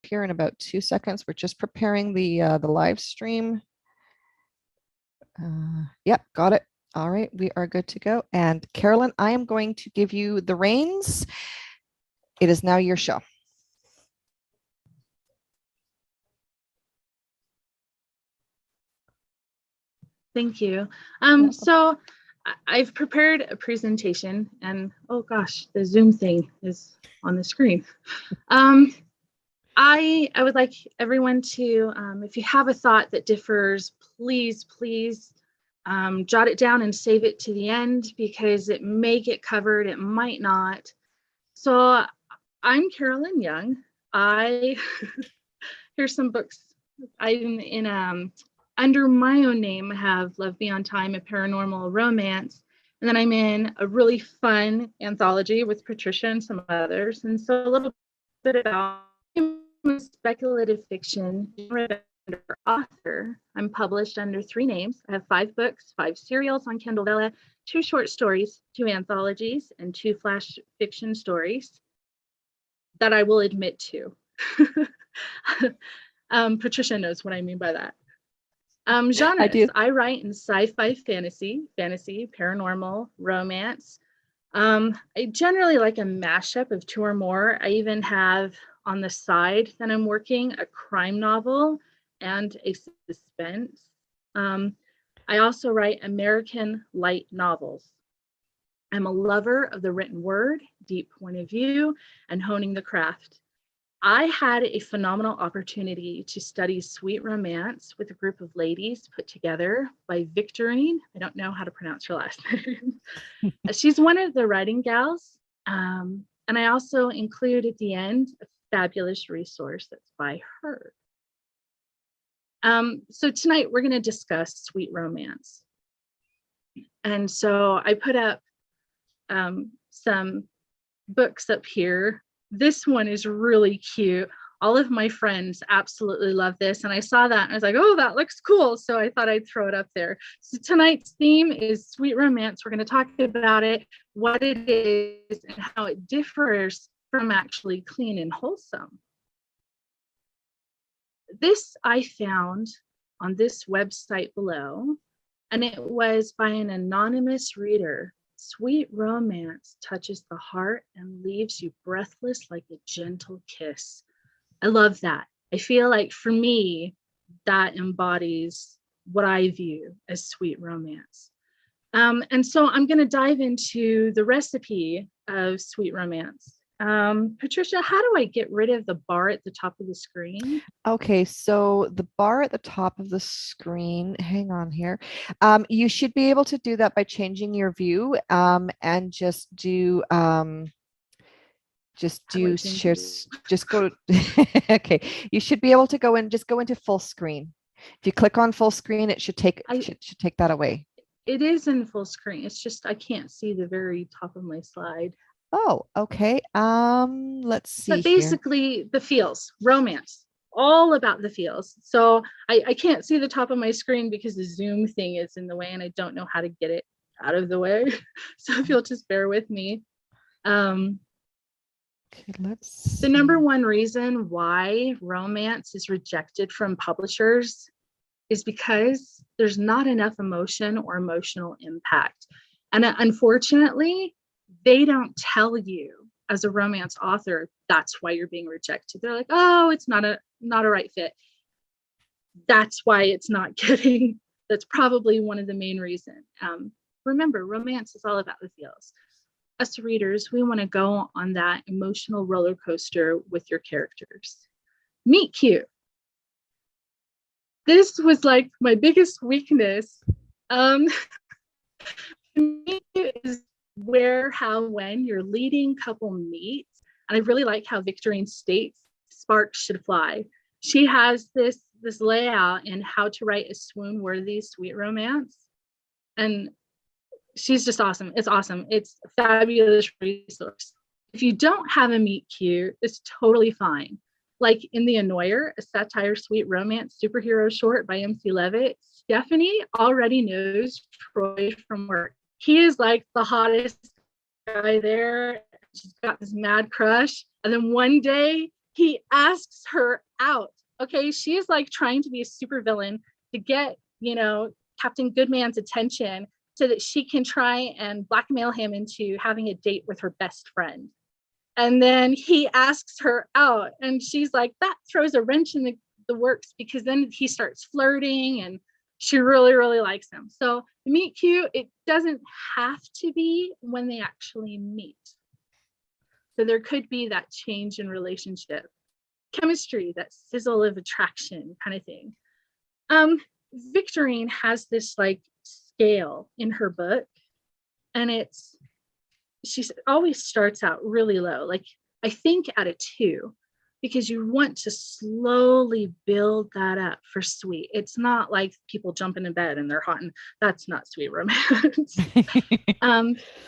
here in about 2 seconds. We're just preparing the live stream. Yep, got it. All right, we are good to go. And Carolyn, I am going to give you the reins. It is now your show. Thank you. So I've prepared a presentation, and oh gosh, the Zoom thing is on the screen. I would like everyone to, if you have a thought that differs, please jot it down and save it to the end, because it may get covered, it might not. So I'm Carolyn Young. Here's some books. I'm in under my own name. I have Love Beyond Time, a paranormal romance, and then I'm in a really fun anthology with Patricia and some others. And so a little bit about speculative fiction author. I'm published under 3 names. I have 5 books, 5 serials on Kindle Vella, 2 short stories, 2 anthologies, and 2 flash fiction stories that I will admit to. Patricia knows what I mean by that. Genres, I write in sci-fi, fantasy, paranormal, romance. I generally like a mashup of 2 or more. I even have on the side that I'm working a crime novel and a suspense. I also write American light novels. I'm a lover of the written word, deep point of view, and honing the craft. I had a phenomenal opportunity to study sweet romance with a group of ladies put together by Victorine. I don't know how to pronounce her last name. She's one of the writing gals. And I also include at the end a fabulous resource that's by her. So tonight we're going to discuss sweet romance. And so I put up some books up here. This one is really cute. All of my friends absolutely love this. And I saw that and I was like, oh, that looks cool. So I thought I'd throw it up there. So tonight's theme is sweet romance. We're going to talk about it, what it is, and how it differs from actually clean and wholesome. This I found on this website below, and it was by an anonymous reader. Sweet romance touches the heart and leaves you breathless like a gentle kiss. I love that. I feel like for me, that embodies what I view as sweet romance. And so I'm going to dive into the recipe of sweet romance. Patricia, how do I get rid of the bar at the top of the screen? Okay, so the bar at the top of the screen, hang on here. You should be able to do that by changing your view and just do shares, just go, okay. You should be able to go and just go into full screen. If you click on full screen, it should take that away. It is in full screen. It's just I can't see the very top of my slide. Oh, okay. Let's see. But basically here. The feels, romance, all about the feels. So I can't see the top of my screen because the Zoom thing is in the way and I don't know how to get it out of the way. So if you'll just bear with me. Okay, let's see. The number one reason why romance is rejected from publishers is because there's not enough emotion or emotional impact. And unfortunately, they don't tell you as a romance author, that's why you're being rejected. They're like, oh, it's not a right fit. That's why it's not getting, that's probably one of the main reasons. Remember, romance is all about the feels. Us readers, we want to go on that emotional roller coaster with your characters. Meet cute. This was like my biggest weakness. Meet cute is where, how, when your leading couple meets. And I really like how Victorine states sparks should fly. She has this layout in how to write a swoon-worthy sweet romance. And she's just awesome. It's awesome. It's a fabulous resource. If you don't have a meet cute, it's totally fine. Like in The Annoyer, a satire sweet romance superhero short by MC Levitt, Stephanie already knows Troy from work. He is like the hottest guy there. She's got this mad crush. And then one day he asks her out. Okay, she's like trying to be a supervillain to get, Captain Goodman's attention so that she can try and blackmail him into having a date with her best friend. And then he asks her out, and she's like, that throws a wrench in the works, because then he starts flirting and she really, really likes him. So the meet cute, it doesn't have to be when they actually meet. So there could be that change in relationship. Chemistry, that sizzle of attraction kind of thing. Victorine has this like scale in her book, and she always starts out really low, like I think at a 2, because you want to slowly build that up for sweet. It's not like people jump into bed and they're hot, and that's not sweet romance.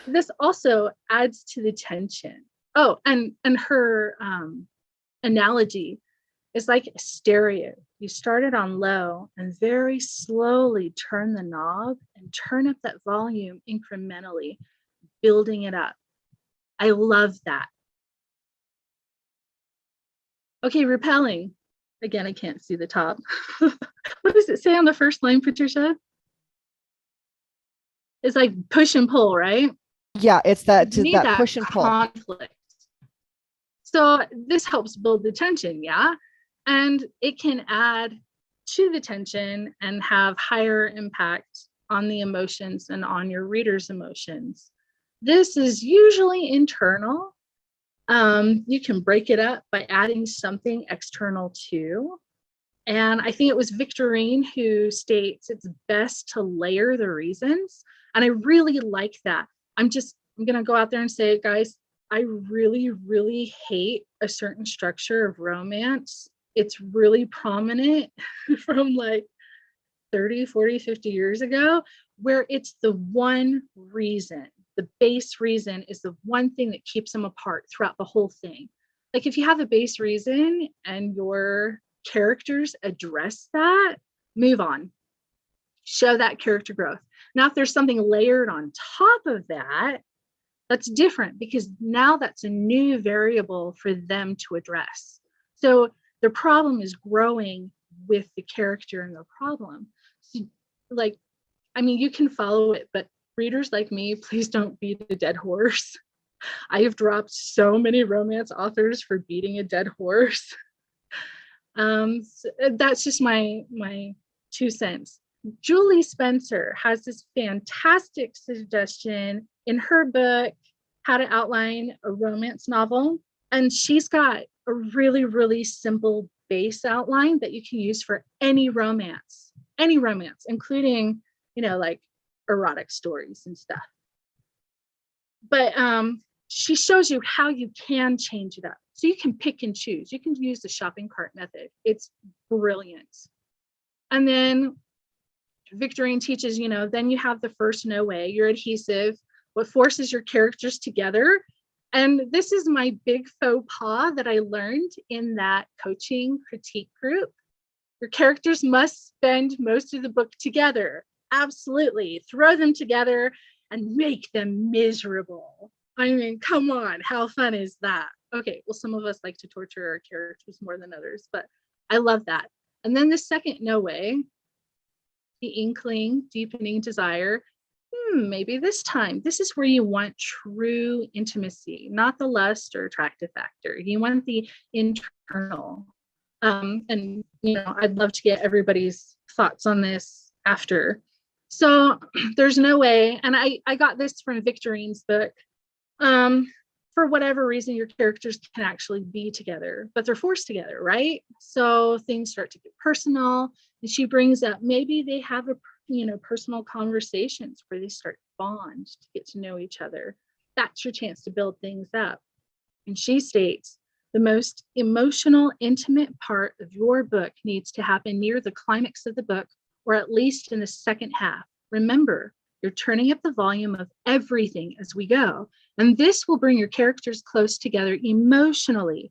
This also adds to the tension. Oh, and her analogy is like a stereo. You start it on low and very slowly turn the knob and turn up that volume incrementally, building it up. I love that. Okay, repelling. Again, I can't see the top. What does it say on the first line, Patricia? It's like push and pull, right? Yeah, it's that push and pull. Conflict. So this helps build the tension, yeah? And it can add to the tension and have higher impact on the emotions and on your reader's emotions. This is usually internal. You can break it up by adding something external too. And I think it was Victorine who states it's best to layer the reasons. And I really like that. I'm going to go out there and say it, guys. I really, really hate a certain structure of romance. It's really prominent from like 30, 40, 50 years ago, where it's the one reason. The base reason is the one thing that keeps them apart throughout the whole thing. Like if you have a base reason and your characters address that, move on. Show that character growth. Now, if there's something layered on top of that, that's different, because now that's a new variable for them to address. So the problem is growing with the character and the problem. So, like, I mean, you can follow it, but readers like me, please don't beat a dead horse. I have dropped so many romance authors for beating a dead horse. So that's just my 2 cents. Julie Spencer has this fantastic suggestion in her book, How to Outline a Romance Novel. And she's got a really, really simple base outline that you can use for any romance, including, like erotic stories and stuff. But she shows you how you can change it up. So you can pick and choose. You can use the shopping cart method. It's brilliant. And then Victorine teaches, then you have the first no way, your adhesive, what forces your characters together. And this is my big faux pas that I learned in that coaching critique group. Your characters must spend most of the book together. Absolutely. Throw them together and make them miserable. I mean, come on, how fun is that? Okay, well, some of us like to torture our characters more than others, but I love that. And then the second no way, the inkling, deepening desire. Maybe this time, this is where you want true intimacy, not the lust or attractive factor. You want the internal. And, I'd love to get everybody's thoughts on this after. So there's no way, and I got this from Victorine's book. For whatever reason, your characters can actually be together, but they're forced together, right? So things start to get personal, and she brings up maybe they have personal conversations where they start bond to get to know each other. That's your chance to build things up. And she states, the most emotional, intimate part of your book needs to happen near the climax of the book, or at least in the second half. Remember, you're turning up the volume of everything as we go, and this will bring your characters close together emotionally.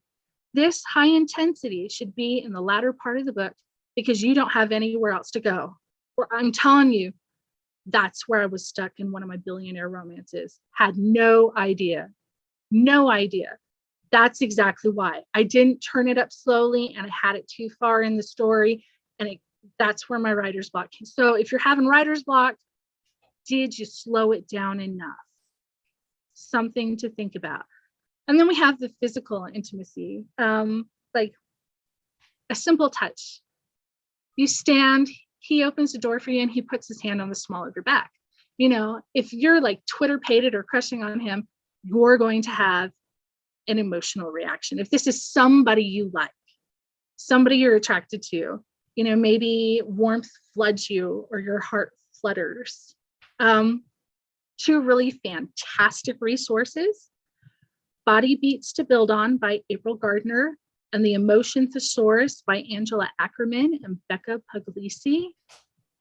This high intensity should be in the latter part of the book, because you don't have anywhere else to go. Or I'm telling you, that's where I was stuck in one of my billionaire romances. Had no idea. That's exactly why. I didn't turn it up slowly and I had it too far in the story. And that's where my writer's block came. So if you're having writer's block, did you slow it down enough? Something to think about. And then we have the physical intimacy, like a simple touch. You stand, he opens the door for you and he puts his hand on the small of your back. You know, if you're like Twitter pated or crushing on him, you're going to have an emotional reaction. If this is somebody you like, somebody you're attracted to, you know, maybe warmth floods you or your heart flutters. Two really fantastic resources: Body Beats to Build On by April Gardner and The Emotion Thesaurus by Angela Ackerman and Becca Puglisi.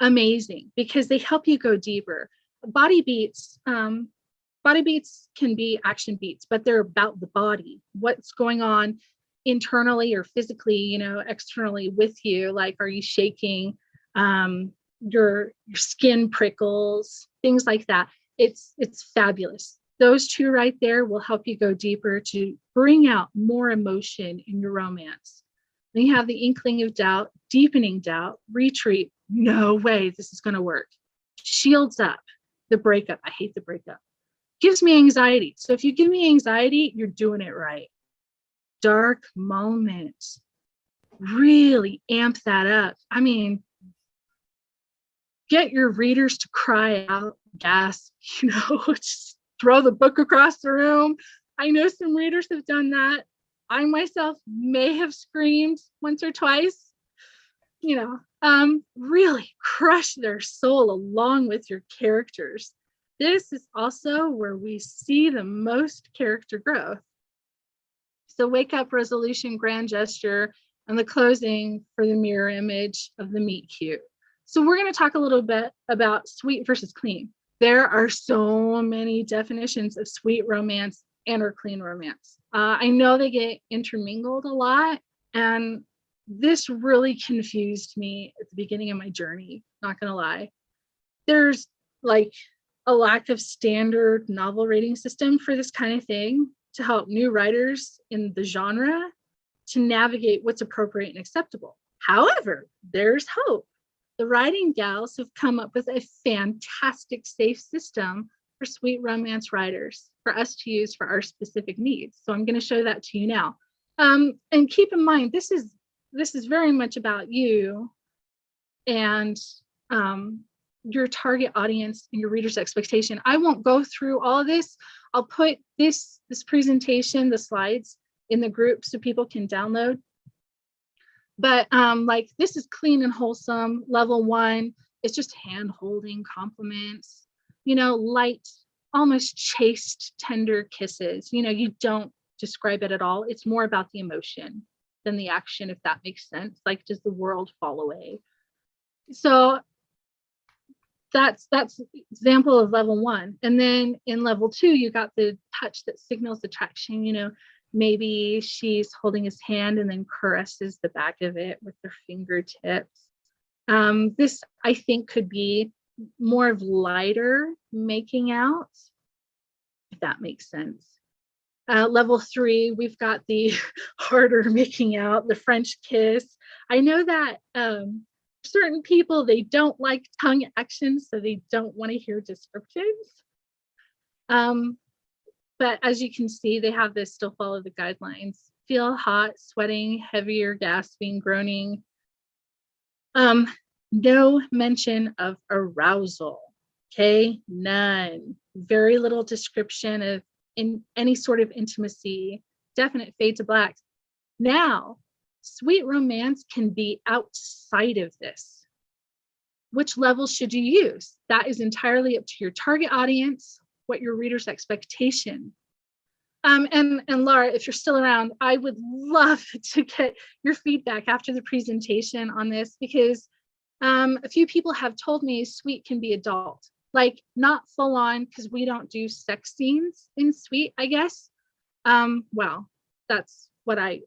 Amazing, because they help you go deeper. Body beats can be action beats, but they're about the body, what's going on internally or physically, you know, externally with you. Like, are you shaking? Your skin prickles, things like that. It's fabulous. Those two right there will help you go deeper to bring out more emotion in your romance. Then you have The Inkling of Doubt, Deepening Doubt, Retreat. No way this is going to work. Shields Up, The Breakup. I hate the breakup. Gives me anxiety. So if you give me anxiety, you're doing it right. Dark Moments. Really amp that up. I mean, get your readers to cry out, gasp, you know, just throw the book across the room. I know some readers have done that. I myself may have screamed once or twice, you know, really crush their soul along with your characters. This is also where we see the most character growth. So Wake Up, Resolution, Grand Gesture, and the closing for the mirror image of the meet cute. So we're going to talk a little bit about sweet versus clean. There are so many definitions of sweet romance and or clean romance. I know they get intermingled a lot, and this really confused me at the beginning of my journey, not gonna lie. There's like a lack of standard novel rating system for this kind of thing to help new writers in the genre to navigate what's appropriate and acceptable. However, there's hope. The writing gals have come up with a fantastic safe system for sweet romance writers for us to use for our specific needs. So I'm going to show that to you now. And keep in mind, this is very much about you and your target audience and your reader's expectation. I won't go through all of this. I'll put this presentation, the slides, in the group so people can download. But like, this is clean and wholesome. Level 1, it's just hand holding, compliments, you know, light, almost chaste, tender kisses. You know, you don't describe it at all. It's more about the emotion than the action, if that makes sense. Like, does the world fall away? So that's example of level 1. And then in level 2, you got the touch that signals attraction. You know, maybe she's holding his hand and then caresses the back of it with her fingertips. This, I think, could be more of lighter making out, if that makes sense. Level 3, we've got the harder making out, the French kiss. I know that certain people, they don't like tongue action, so they don't want to hear descriptions. But as you can see, they have this still follow the guidelines. Feel hot, sweating, heavier, gasping, groaning. No mention of arousal. Okay, none. Very little description of in any sort of intimacy. Definite fade to black. Now, sweet romance can be outside of this. Which level should you use? That is entirely up to your target audience, what your reader's expectation. And Laura, if you're still around, I would love to get your feedback after the presentation on this, because a few people have told me sweet can be adult, like not full on, because we don't do sex scenes in sweet, I guess. Well, that's what I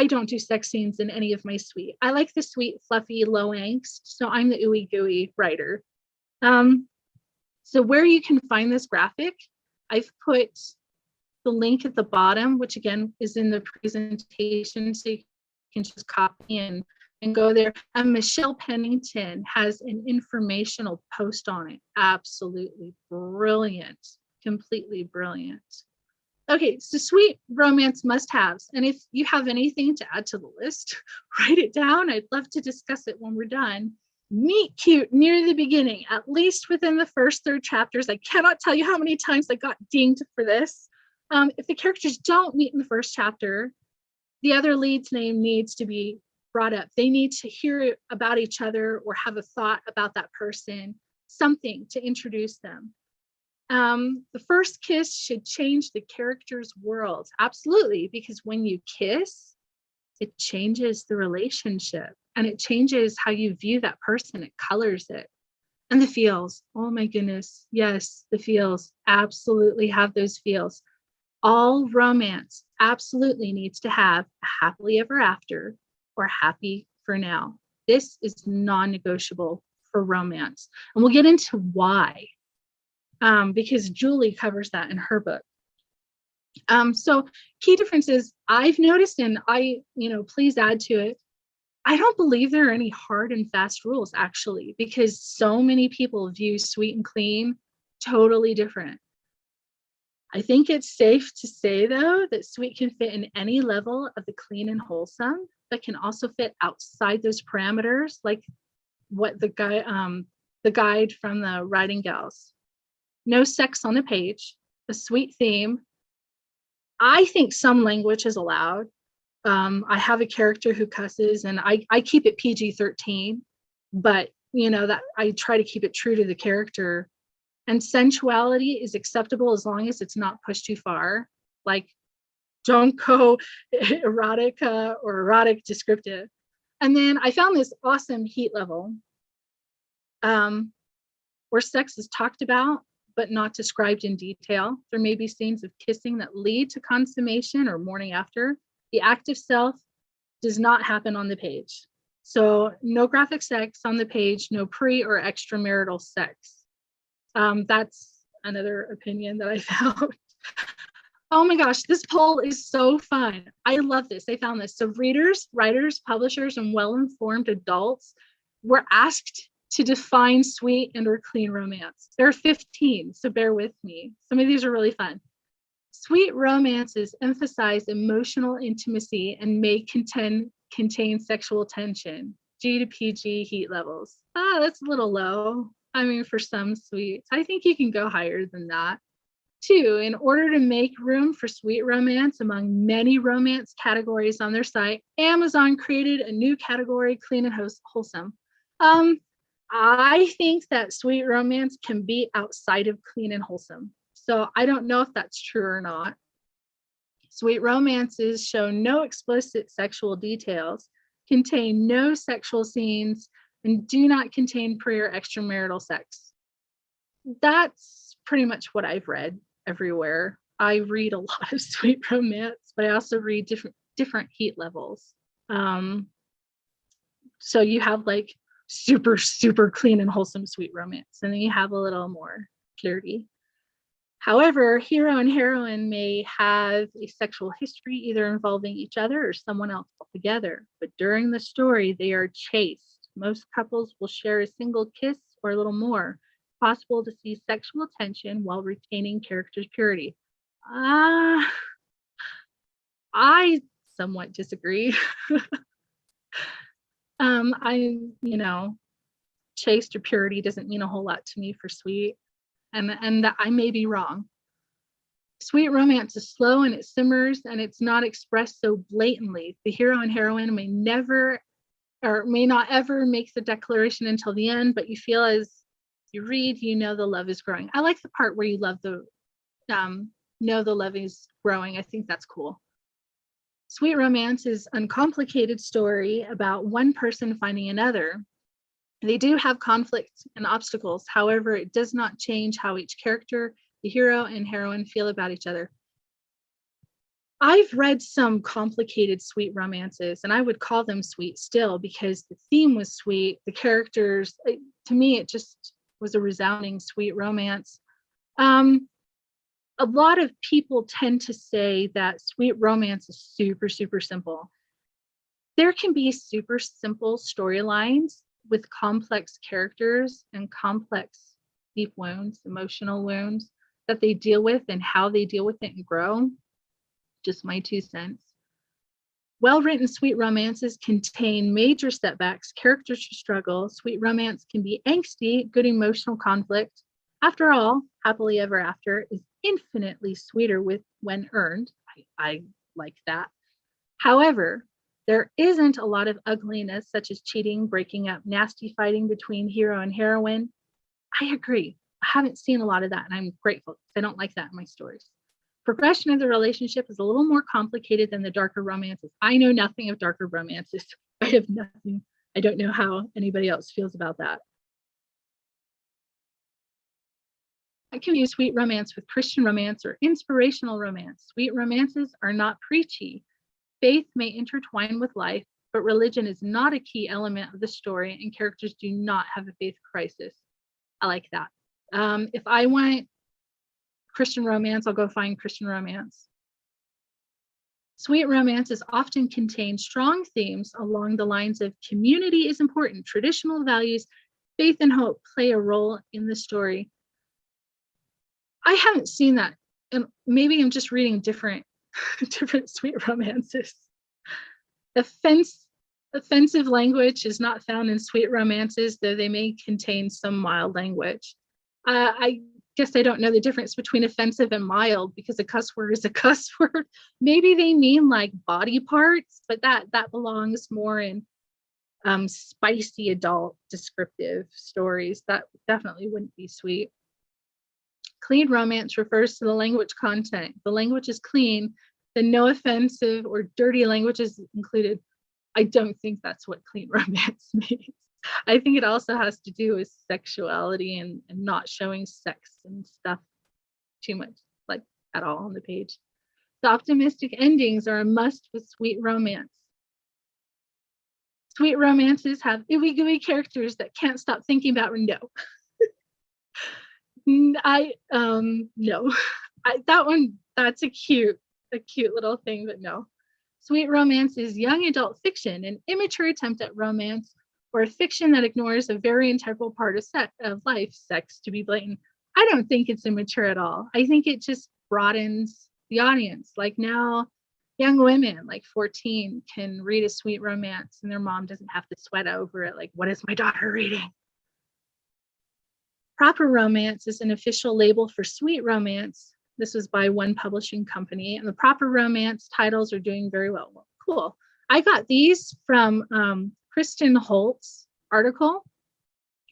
don't do sex scenes in any of my sweet. I like the sweet, fluffy, low angst. So I'm the ooey gooey writer. So where you can find this graphic, I've put the link at the bottom, which again is in the presentation, so you can just copy and go there. And Michelle Pennington has an informational post on it. Absolutely brilliant, completely brilliant. Okay, so sweet romance must-haves. And if you have anything to add to the list, write it down. I'd love to discuss it when we're done. Meet cute near the beginning, at least within the first 3 chapters. I cannot tell you how many times I got dinged for this. If the characters don't meet in the first chapter, the other lead's name needs to be brought up. They need to hear about each other or have a thought about that person, something to introduce them. The first kiss should change the character's world. Absolutely, because when you kiss, it changes the relationship and it changes how you view that person. It colors it. And the feels. Oh my goodness. Yes, the feels. Absolutely have those feels. All romance absolutely needs to have a happily ever after or happy for now. This is non-negotiable for romance. And we'll get into why, because Julie covers that in her book. So key differences I've noticed, and please add to it. I don't believe there are any hard and fast rules, actually, because so many people view sweet and clean totally different. I think it's safe to say, though, that sweet can fit in any level of the clean and wholesome, but can also fit outside those parameters, like what the guide from the Writing Gals. No sex on the page, a sweet theme. I think some language is allowed. I have a character who cusses, and I keep it PG-13, but that I try to keep it true to the character. And sensuality is acceptable as long as it's not pushed too far. Like, don't go erotica or erotic descriptive. And then I found this awesome heat level where sex is talked about, but not described in detail. There may be scenes of kissing that lead to consummation or morning after. The act itself does not happen on the page. So no graphic sex on the page, no pre or extramarital sex. That's another opinion that I found. Oh my gosh, this poll is so fun. I love this. I found this. So readers, writers, publishers, and well-informed adults were asked to define sweet and or clean romance. There are 15, so bear with me. Some of these are really fun. Sweet romances emphasize emotional intimacy and may contain sexual tension. G to PG heat levels. That's a little low. I mean, for some sweets, I think you can go higher than that. 2, in order to make room for sweet romance among many romance categories on their site, Amazon created a new category, clean and wholesome. I think that sweet romance can be outside of clean and wholesome. So I don't know if that's true or not. Sweet romances show no explicit sexual details, contain no sexual scenes, and do not contain pre or extramarital sex. That's pretty much what I've read everywhere. I read a lot of sweet romance, but I also read different heat levels. So you have like super, super clean and wholesome sweet romance, and then you have a little more flirty. However, hero and heroine may have a sexual history either involving each other or someone else altogether, but during the story, they are chaste. Most couples will share a single kiss or a little more. It's possible to see sexual tension while retaining character's purity. I somewhat disagree. Chaste or purity doesn't mean a whole lot to me for sweet. And I may be wrong. Sweet romance is slow and it simmers and it's not expressed so blatantly. The hero and heroine may not ever make the declaration until the end, but you feel as you read, the love is growing. I like the part where you know the love is growing. I think that's cool. Sweet romance is an uncomplicated story about one person finding another. They do have conflicts and obstacles. However, it does not change how each character, the hero and heroine, feel about each other. I've read some complicated sweet romances, and I would call them sweet still because the theme was sweet. The characters, to me, it just was a resounding sweet romance. A a lot of people tend to say that sweet romance is super, super simple. There can be super simple storylines with complex characters and complex deep wounds, emotional wounds that they deal with and how they deal with it and grow. Just my 2 cents. Well-written sweet romances contain major setbacks, characters who struggle. Sweet romance can be angsty, good emotional conflict. After all, happily ever after is infinitely sweeter when earned. I like that. However, there isn't a lot of ugliness, such as cheating, breaking up, nasty fighting between hero and heroine. I agree. I haven't seen a lot of that, and I'm grateful because I don't like that in my stories. Progression of the relationship is a little more complicated than the darker romances. I know nothing of darker romances. I have nothing. I don't know how anybody else feels about that. I can use sweet romance with Christian romance or inspirational romance. Sweet romances are not preachy. Faith may intertwine with life, but religion is not a key element of the story, and characters do not have a faith crisis. I like that. If I want Christian romance, I'll go find Christian romance. Sweet romances often contain strong themes along the lines of community is important, traditional values, faith and hope play a role in the story. I haven't seen that, and maybe I'm just reading different sweet romances. Offensive language is not found in sweet romances, though they may contain some mild language. I guess I don't know the difference between offensive and mild because a cuss word is a cuss word. Maybe they mean like body parts, but that belongs more in spicy adult descriptive stories. That definitely wouldn't be sweet. Clean romance refers to the language content. The language is clean, then no offensive or dirty language is included. I don't think that's what clean romance means. I think it also has to do with sexuality and not showing sex and stuff too much, like at all on the page. The optimistic endings are a must with sweet romance. Sweet romances have ooey gooey characters that can't stop thinking about no. No. That's a cute little thing, but no. Sweet romance is young adult fiction, an immature attempt at romance, or a fiction that ignores a very integral part of life, sex, to be blatant. I don't think it's immature at all. I think it just broadens the audience. Like now, young women like 14 can read a sweet romance and their mom doesn't have to sweat over it. Like, what is my daughter reading? Proper romance is an official label for sweet romance. This was by one publishing company, and the proper romance titles are doing very well. Cool. I got these from Kristen Holt's article,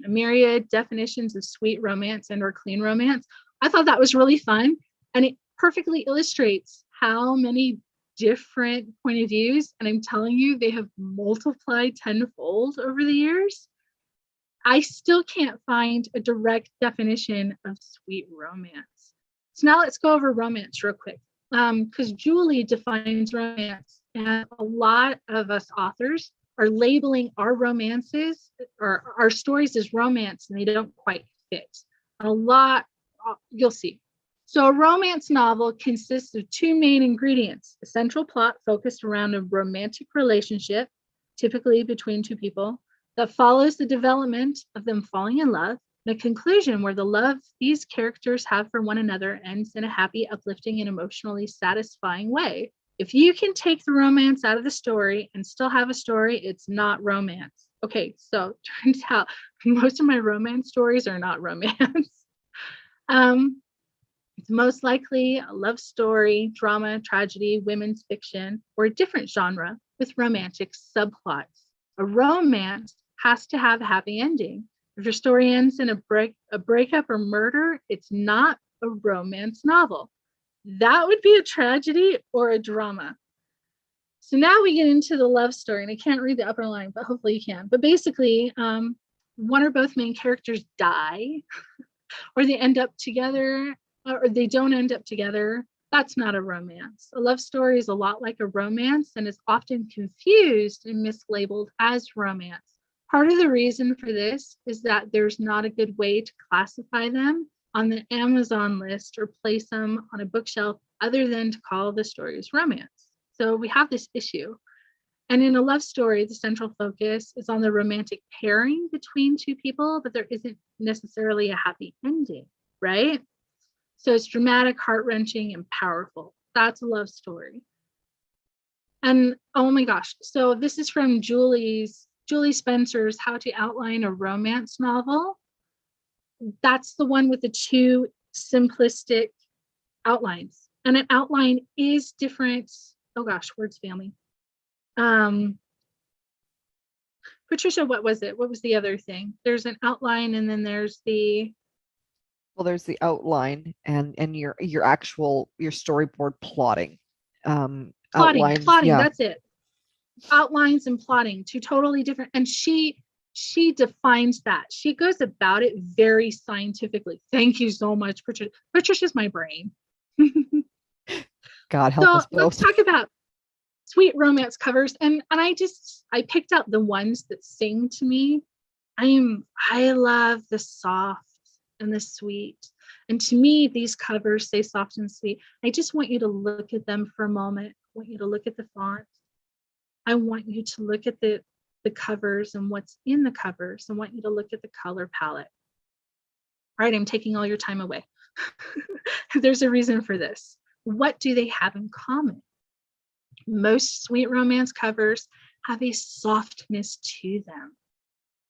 A Myriad Definitions of Sweet Romance and or Clean Romance. I thought that was really fun, and it perfectly illustrates how many different point of views, and I'm telling you, they have multiplied tenfold over the years. I still can't find a direct definition of sweet romance. So now let's go over romance real quick, because Julie defines romance, and a lot of us authors are labeling our romances or our stories as romance, and they don't quite fit. A lot, you'll see. So a romance novel consists of two main ingredients: a central plot focused around a romantic relationship, typically between two people, that follows the development of them falling in love, and a conclusion where the love these characters have for one another ends in a happy, uplifting, and emotionally satisfying way. If you can take the romance out of the story and still have a story, it's not romance. Okay, so turns out most of my romance stories are not romance. It's most likely a love story, drama, tragedy, women's fiction, or a different genre with romantic subplots. A romance has to have a happy ending. If your story ends in a breakup or murder, it's not a romance novel. That would be a tragedy or a drama. So now we get into the love story, and I can't read the upper line, but hopefully you can. But basically, one or both main characters die, or they end up together, or they don't end up together. That's not a romance. A love story is a lot like a romance and is often confused and mislabeled as romance. Part of the reason for this is that there's not a good way to classify them on the Amazon list or place them on a bookshelf other than to call the stories romance. So we have this issue. And in a love story, the central focus is on the romantic pairing between two people, but there isn't necessarily a happy ending, right? So it's dramatic, heart-wrenching, and powerful. That's a love story. And oh my gosh, so this is from Julie Spencer's How to Outline a Romance Novel. That's the one with the two simplistic outlines. And an outline is different. Oh gosh, words fail me. Patricia, what was it? What was the other thing? There's an outline and then there's the there's the outline and your actual your storyboard plotting. Outlines, plotting, yeah. that's it. Outlines and plotting, two totally different. And she defines that. She goes about it very scientifically. Thank you so much, Patricia. Patricia's my brain. God help us both. Let's talk about sweet romance covers. And I picked out the ones that sing to me. I love the soft and the sweet. And to me, these covers say soft and sweet. I just want you to look at them for a moment. I want you to look at the font. I want you to look at the covers and what's in the covers. I want you to look at the color palette. All right, I'm taking all your time away. There's a reason for this. What do they have in common? Most sweet romance covers have a softness to them.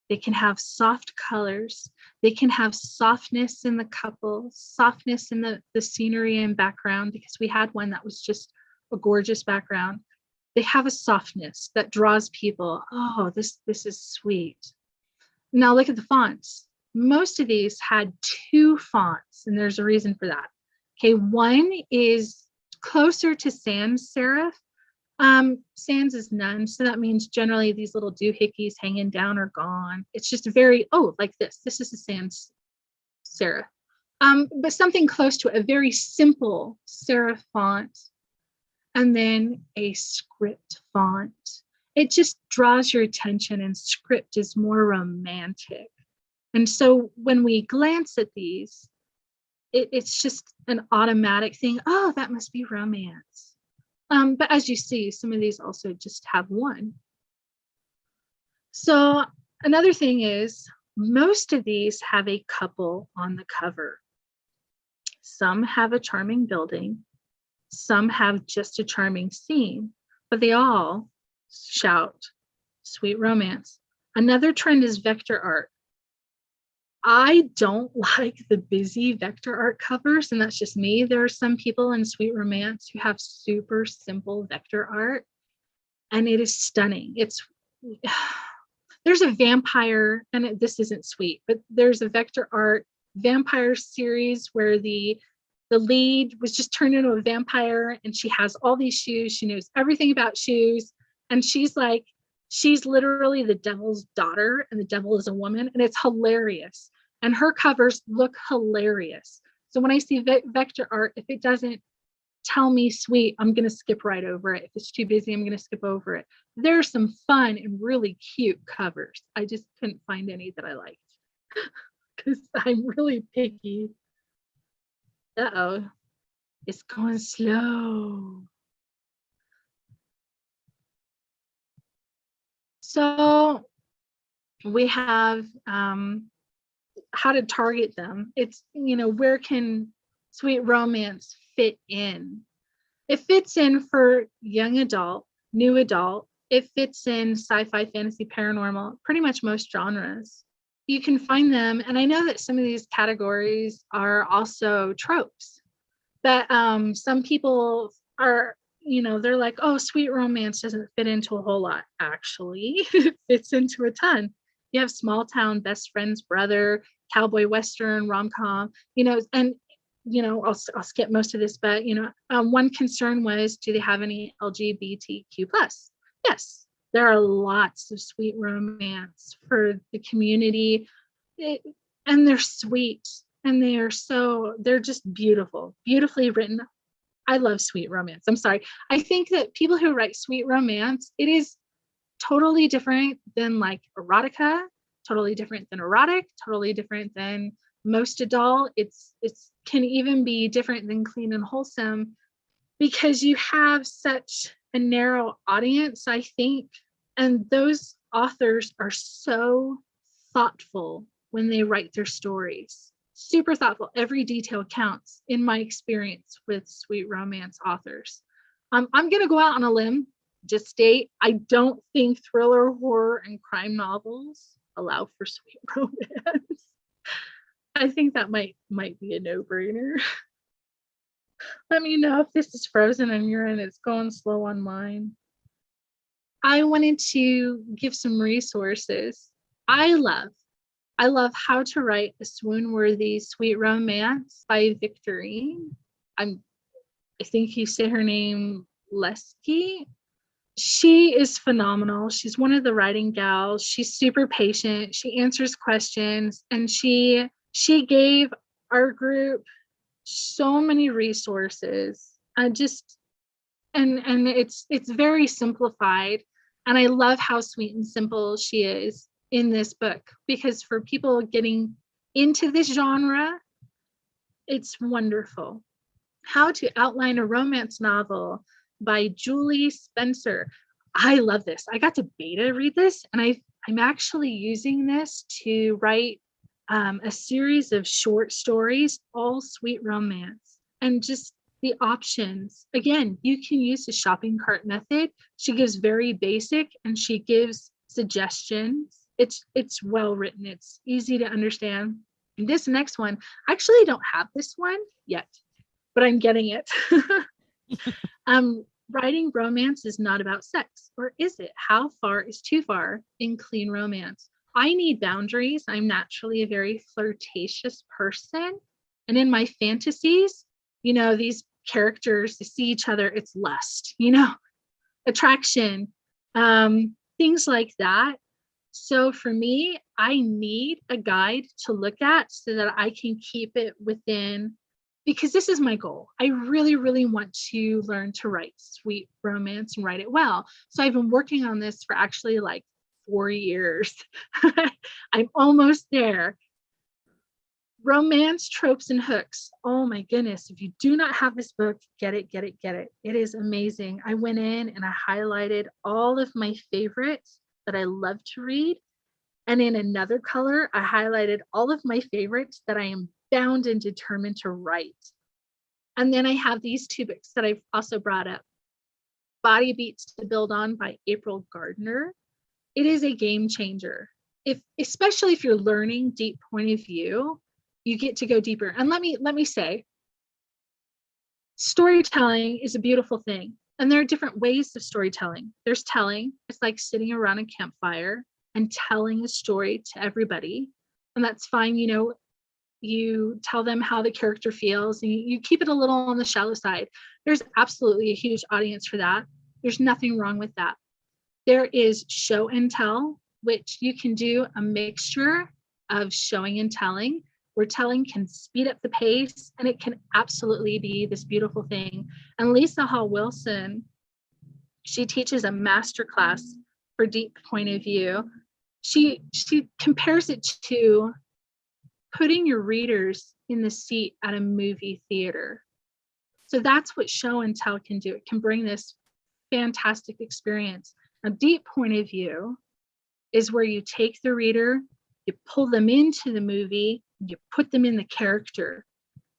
They can have soft colors. They can have softness in the couple, softness in the scenery and background, because we had one that was just a gorgeous background. They have a softness that draws people. Oh, this is sweet. Now look at the fonts. Most of these had two fonts, and there's a reason for that. Okay, one is closer to sans serif. Sans is none, so that means generally these little doohickeys hanging down are gone. It's just very, like this. This is a sans serif. But something close to a very simple serif font, and then a script font. It just draws your attention, and script is more romantic. And so when we glance at these, it's just an automatic thing. Oh, that must be romance. But as you see, some of these also just have one. So another thing is, most of these have a couple on the cover. Some have a charming building. Some have just a charming scene, but they all shout sweet romance. Another trend is vector art. I don't like the busy vector art covers, and that's just me. There are some people in sweet romance who have super simple vector art, and it is stunning. There's a vampire, and this isn't sweet, but there's a vector art vampire series where the lead was just turned into a vampire, and she has all these shoes. She knows everything about shoes, and she's literally the devil's daughter, and the devil is a woman, and it's hilarious. And her covers look hilarious. So when I see vector art, if it doesn't tell me sweet, I'm going to skip right over it. If it's too busy, I'm going to skip over it. There's some fun and really cute covers. I just couldn't find any that I liked because I'm really picky. Uh-oh, it's going slow. So we have how to target them. It's, where can sweet romance fit in? It fits in for young adult, new adult. It fits in sci-fi, fantasy, paranormal, pretty much most genres. You can find them. And I know that some of these categories are also tropes, but some people are, they're like, oh, sweet romance doesn't fit into a whole lot. Actually, it fits into a ton. You have small town, best friend's brother, cowboy western, rom-com, and I'll skip most of this, but one concern was, do they have any LGBTQ plus? Yes, there are lots of sweet romance for the community, and they're sweet, and they're just beautifully written. I love sweet romance. I'm sorry. I think that people who write sweet romance, it is totally different than like erotica, totally different than erotic, totally different than most adult. It's can even be different than clean and wholesome because you have such a narrow audience, I think. And those authors are so thoughtful when they write their stories. Super thoughtful. Every detail counts in my experience with sweet romance authors. I'm going to go out on a limb, just state I don't think thriller, horror, and crime novels allow for sweet romance. I think that might be a no-brainer. Let me know if this is frozen on your end. It's going slow on mine. I wanted to give some resources. I love How to Write a Swoon-Worthy Sweet Romance by Victorine. I think you say her name Lesky. She is phenomenal. She's one of the writing gals. She's super patient. She answers questions, and she gave our group so many resources. And it's very simplified. And I love how sweet and simple she is in this book, because for people getting into this genre, it's wonderful. How to Outline a Romance Novel by Julie Spencer. I love this. I got to beta read this, and I'm actually using this to write a series of short stories, all sweet romance, and just the options. Again, you can use the shopping cart method. She gives very basic, and she gives suggestions. It's well written. It's easy to understand. And this next one, I actually don't have this one yet, but I'm getting it. Writing romance is not about sex, or is it? How far is too far in clean romance? I need boundaries. I'm naturally a very flirtatious person. And in my fantasies, these characters, they see each other, it's lust, attraction, things like that. So for me, I need a guide to look at so that I can keep it within, because this is my goal. I really, really want to learn to write sweet romance and write it well. So I've been working on this for actually like 4 years. I'm almost there. Romance tropes and hooks. Oh my goodness. If you do not have this book, get it. It is amazing. I went in and I highlighted all of my favorites that I love to read. And in another color, I highlighted all of my favorites that I am bound and determined to write. And then I have these 2 books that I've also brought up. Body Beats to Build On by April Gardner. It is a game changer. Especially if you're learning deep point of view, you get to go deeper. And let me say, storytelling is a beautiful thing. And there are different ways of storytelling. There's telling. It's like sitting around a campfire and telling a story to everybody. And that's fine. You tell them how the character feels, and you keep it a little on the shallow side. There's absolutely a huge audience for that. There's nothing wrong with that. There is show and tell, which you can do a mixture of showing and telling, where telling can speed up the pace, and it can absolutely be this beautiful thing. And Lisa Hall Wilson, she teaches a masterclass for deep point of view. She compares it to putting your readers in the seat at a movie theater. So that's what show and tell can do. It can bring this fantastic experience. A deep point of view is where you take the reader, you pull them into the movie, you put them in the character.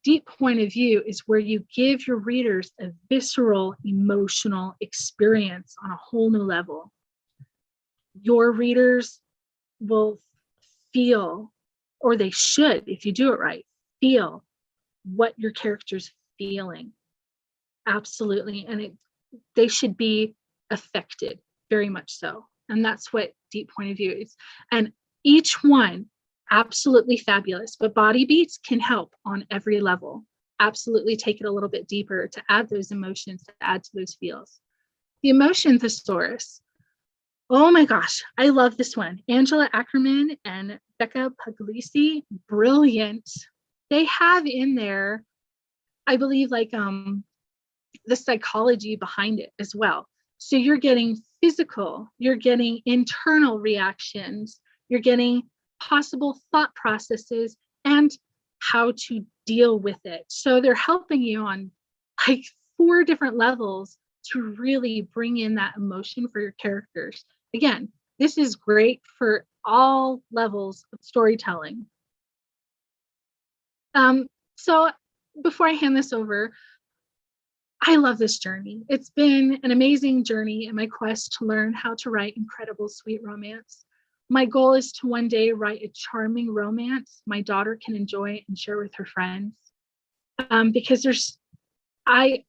Deep point of view is where you give your readers a visceral, emotional experience on a whole new level. Your readers will feel, or they should, if you do it right, feel what your character's feeling. Absolutely. And they should be affected, very much so. And that's what deep point of view is. And each one, absolutely fabulous. But Body Beats can help on every level. Absolutely take it a little bit deeper to add those emotions, to add to those feels. The Emotion Thesaurus. Oh my gosh, I love this one. Angela Ackerman and Becca Puglisi, brilliant. They have in there, I believe, like the psychology behind it as well. So you're getting physical, you're getting internal reactions, you're getting possible thought processes, and how to deal with it. So they're helping you on like 4 different levels to really bring in that emotion for your characters. Again, this is great for all levels of storytelling. So before I hand this over, I love this journey. It's been an amazing journey in my quest to learn how to write incredible sweet romance. My goal is to one day write a charming romance my daughter can enjoy and share with her friends. Because I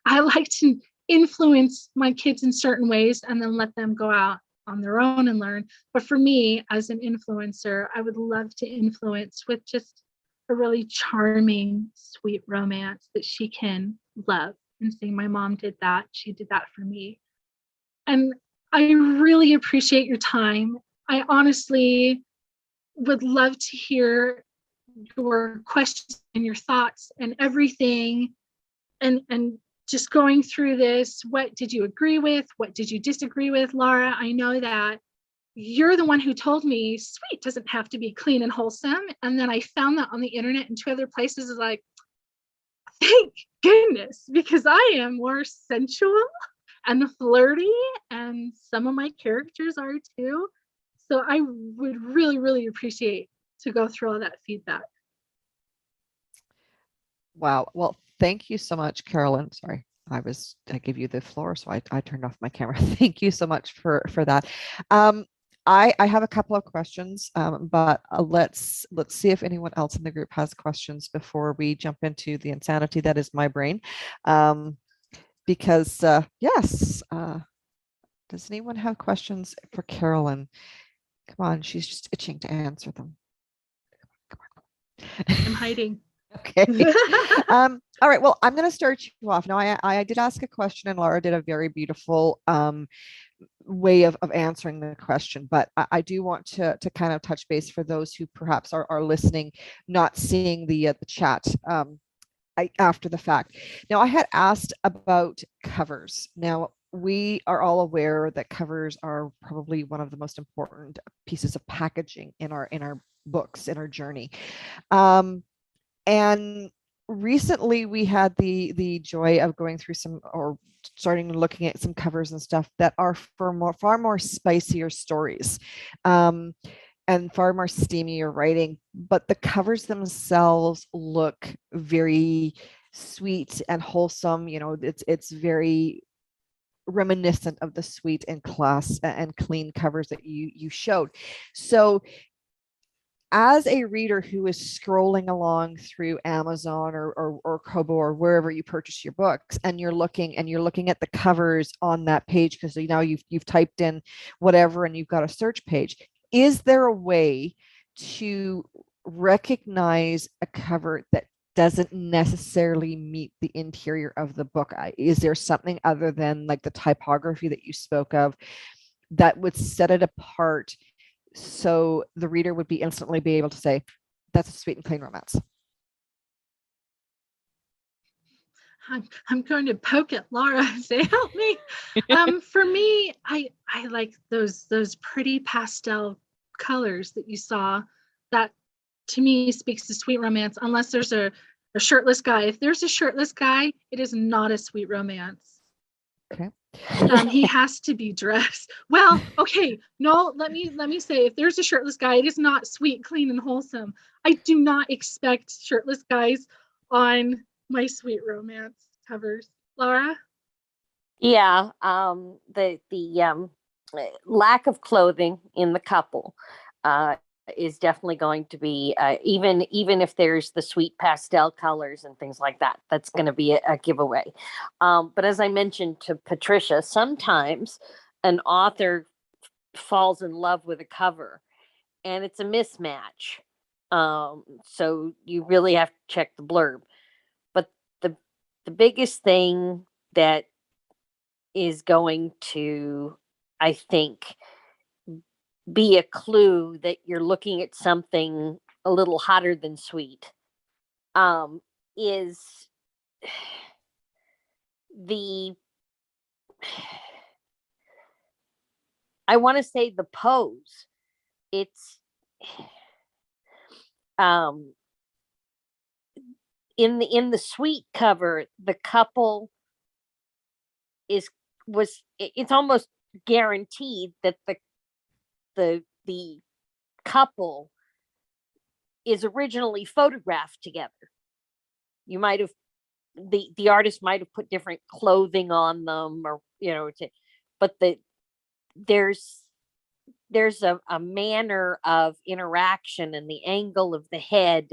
I like to influence my kids in certain ways and then let them go out on their own and learn. But for me, as an influencer, I would love to influence with just a really charming, sweet romance that she can love and say, my mom did that. She did that for me. And I really appreciate your time. I honestly would love to hear your questions and your thoughts and everything, and just going through this. What did you agree with? What did you disagree with, Laura? I know that you're the one who told me sweet doesn't have to be clean and wholesome, and then I found that on the internet and 2 other places. Is like, thank goodness, because I am more sensual and flirty, and some of my characters are too. So I would really, really appreciate to go through all that feedback. Wow. Well, thank you so much, Carolyn. Sorry, I gave you the floor, so I turned off my camera. Thank you so much for that. I have a couple of questions, but let's see if anyone else in the group has questions before we jump into the insanity that is my brain. Because yes, does anyone have questions for Carolyn? Come on, she's just itching to answer them. Come on. I'm hiding. Okay. All right. Well, I'm going to start you off. Now, I did ask a question, and Laura did a very beautiful way of answering the question. But I do want to kind of touch base for those who perhaps are listening, not seeing the chat after the fact. Now, I had asked about covers. Now, we are all aware that covers are probably one of the most important pieces of packaging in our books, in our journey. And recently we had the joy of going through some, or starting looking at some covers and stuff that are for far more spicier stories, and far more steamier writing, but the covers themselves look very sweet and wholesome. You know, it's very reminiscent of the sweet and class and clean covers that you showed. So as a reader who is scrolling along through Amazon or Kobo or wherever you purchase your books, and you're looking at the covers on that page, because now you've typed in whatever and you've got a search page, is there a way to recognize a cover that doesn't necessarily meet the interior of the book? Is there something other than like the typography that you spoke of that would set it apart, so the reader would be instantly be able to say, that's a sweet and clean romance? I'm going to poke at Laura and say, help me. For me, I like those pretty pastel colors that you saw. That to me speaks to sweet romance, unless there's a shirtless guy. If there's a shirtless guy, it is not a sweet romance. Okay. He has to be dressed well. Okay, no, let me say, if there's a shirtless guy, it is not sweet, clean, and wholesome. I do not expect shirtless guys on my sweet romance covers. Laura? Yeah, the lack of clothing in the couple is definitely going to be, even if there's the sweet pastel colors and things like that, that's going to be a giveaway. But as I mentioned to Patricia, sometimes an author falls in love with a cover and it's a mismatch. So you really have to check the blurb. But the biggest thing that is going to, I think, be a clue that you're looking at something a little hotter than sweet, is the, I want to say, the pose. It's in the suite cover, the couple it's almost guaranteed that the couple is originally photographed together. You might have the artist might have put different clothing on them, or but there's a manner of interaction and the angle of the head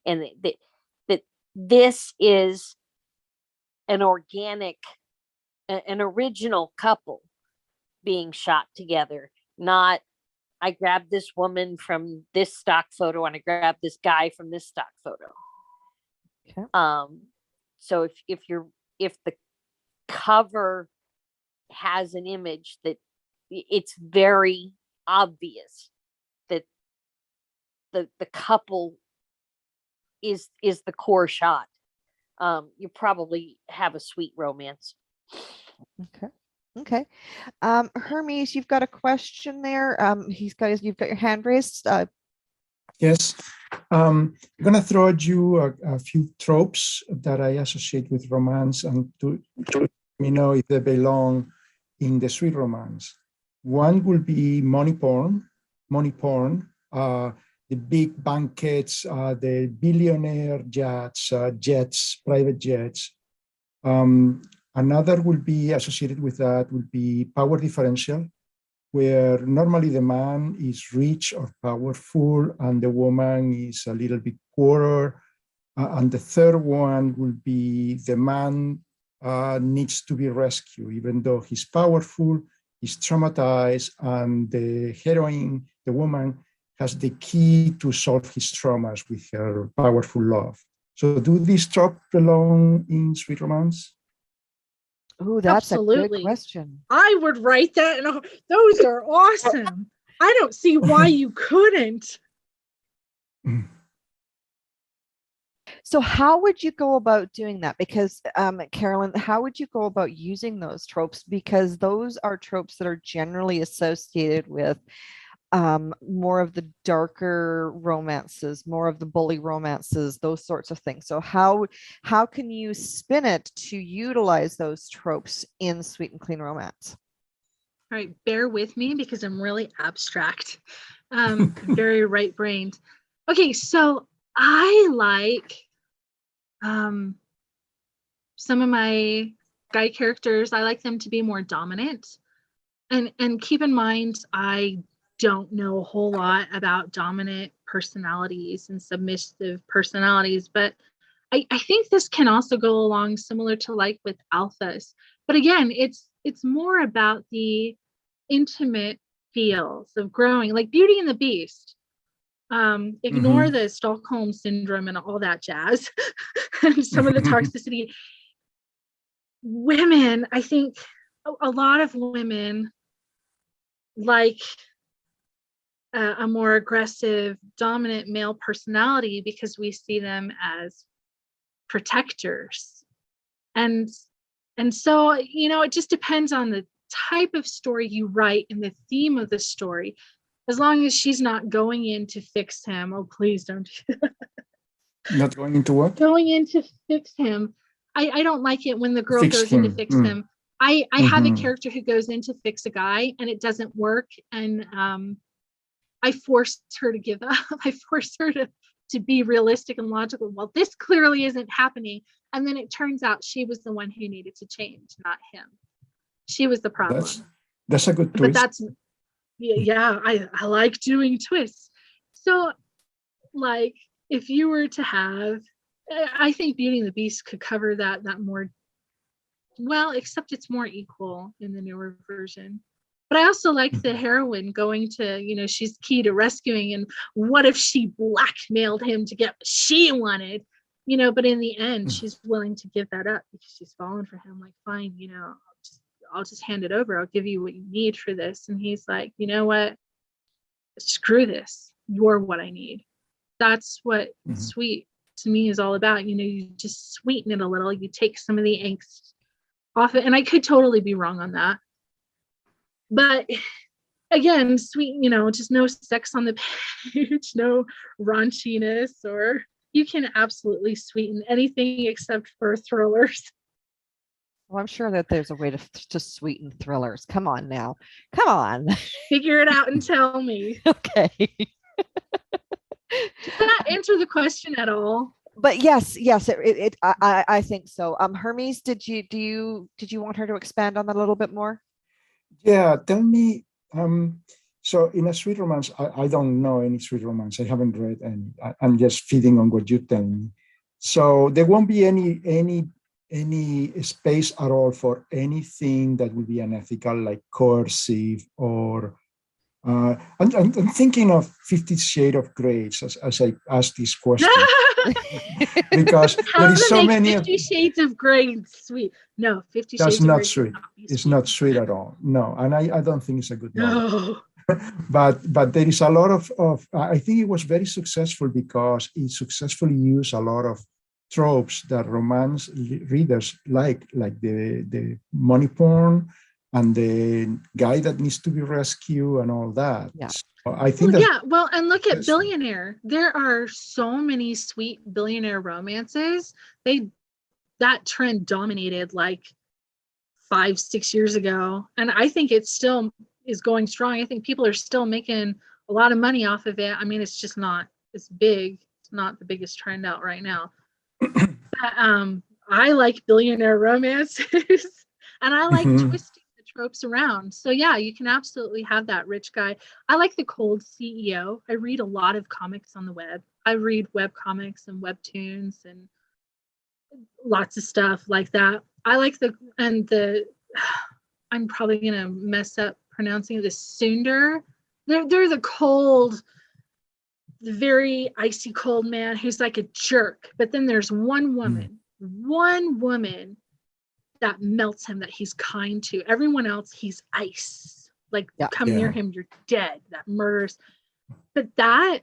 that this is an original couple being shot together, not I grabbed this woman from this stock photo and I grabbed this guy from this stock photo. Okay. So if the cover has an image that it's very obvious that the couple is the core shot, you probably have a sweet romance. Okay. Hermes, you've got a question there. You've got your hand raised. Yes. I'm going to throw at you a few tropes that I associate with romance, and to let me know if they belong in the sweet romance. One will be money porn, the big banquets, the billionaire jets, private jets. Another will be associated with that will be power differential, where normally the man is rich or powerful and the woman is a little bit poorer. And the third one will be the man needs to be rescued, even though he's powerful, he's traumatized, and the heroine, the woman, has the key to solve his traumas with her powerful love. So do these tropes belong in sweet romance? Oh, that's Absolutely. a good question. I would write that, and those are awesome. I don't see why you couldn't. So how would you go about doing that? Because Carolyn, how would you go about using those tropes? Because those are tropes that are generally associated with more of the darker romances, more of the bully romances, those sorts of things. So how can you spin it to utilize those tropes in Sweet and Clean Romance? All right, bear with me because I'm really abstract, very right-brained. Okay, so I like some of my guy characters, I like them to be more dominant. And keep in mind, I don't know a whole lot about dominant personalities and submissive personalities, but I think this can also go along similar to like with alphas. But again, it's more about the intimate feels of growing, like Beauty and the Beast. Ignore the Stockholm syndrome and all that jazz and some of the toxicity. Women, I think a lot of women like a more aggressive, dominant male personality because we see them as protectors. And so, it just depends on the type of story you write and the theme of the story. As long as she's not going in to fix him. Oh, please don't do that. Not going into what? Going in to fix him. I don't like it when the girl goes in to fix him. I have a character who goes in to fix a guy and it doesn't work. And I forced her to give up. I forced her to be realistic and logical. Well, this clearly isn't happening. And then it turns out she was the one who needed to change, not him. She was the problem. That's a good twist. But that's, I like doing twists. So, like, if you were to have, I think Beauty and the Beast could cover that more well, except it's more equal in the newer version. But I also like the heroine going to, she's key to rescuing, and what if she blackmailed him to get what she wanted, but in the end, she's willing to give that up because she's fallen for him. Like, fine, I'll just hand it over. I'll give you what you need for this. And he's like, you know what? Screw this. You're what I need. That's what sweet to me is all about. You just sweeten it a little. You take some of the angst off it. And I could totally be wrong on that. But again, sweet, just no sex on the page, no raunchiness or you can absolutely sweeten anything except for thrillers. Well, I'm sure that there's a way to sweeten thrillers. Come on now. Come on. Figure it out and tell me. Okay. Does that answer the question at all? But yes, I think so. Hermes, did you want her to expand on that a little bit more? Yeah, tell me. So in a sweet romance, I don't know any sweet romance. I haven't read any. I'm just feeding on what you tell me. So there won't be any space at all for anything that would be unethical, like coercive or. I'm thinking of 50 Shades of Grey as I ask this question. Because How there is so many 50 Shades of Grey sweet. No, 50 that's Shades of not Grey sweet. cannot be It's sweet. not sweet at all. No, and I don't think it's a good novel. No. But there is a lot of I think it was very successful because it successfully used a lot of tropes that romance readers like the money porn and the guy that needs to be rescued and all that. Yeah. So I think Well, and look at Billionaire. There are so many sweet billionaire romances. That trend dominated like 5-6 years ago, and I think it still is going strong. I think people are still making a lot of money off of it. I mean, it's just not as big. It's not the biggest trend out right now. But, I like billionaire romances, and I like twisting the tropes around. So yeah, you can absolutely have that rich guy. I like the cold CEO. I read a lot of comics on the web. I read web comics and webtoons and lots of stuff like that. I like I'm probably gonna mess up pronouncing this Sunder. They're the cold, the very icy cold man who's like a jerk. But then there's one woman that melts him, that he's kind to. Everyone else, he's ice. Like, come near him, you're dead. That murders. But that,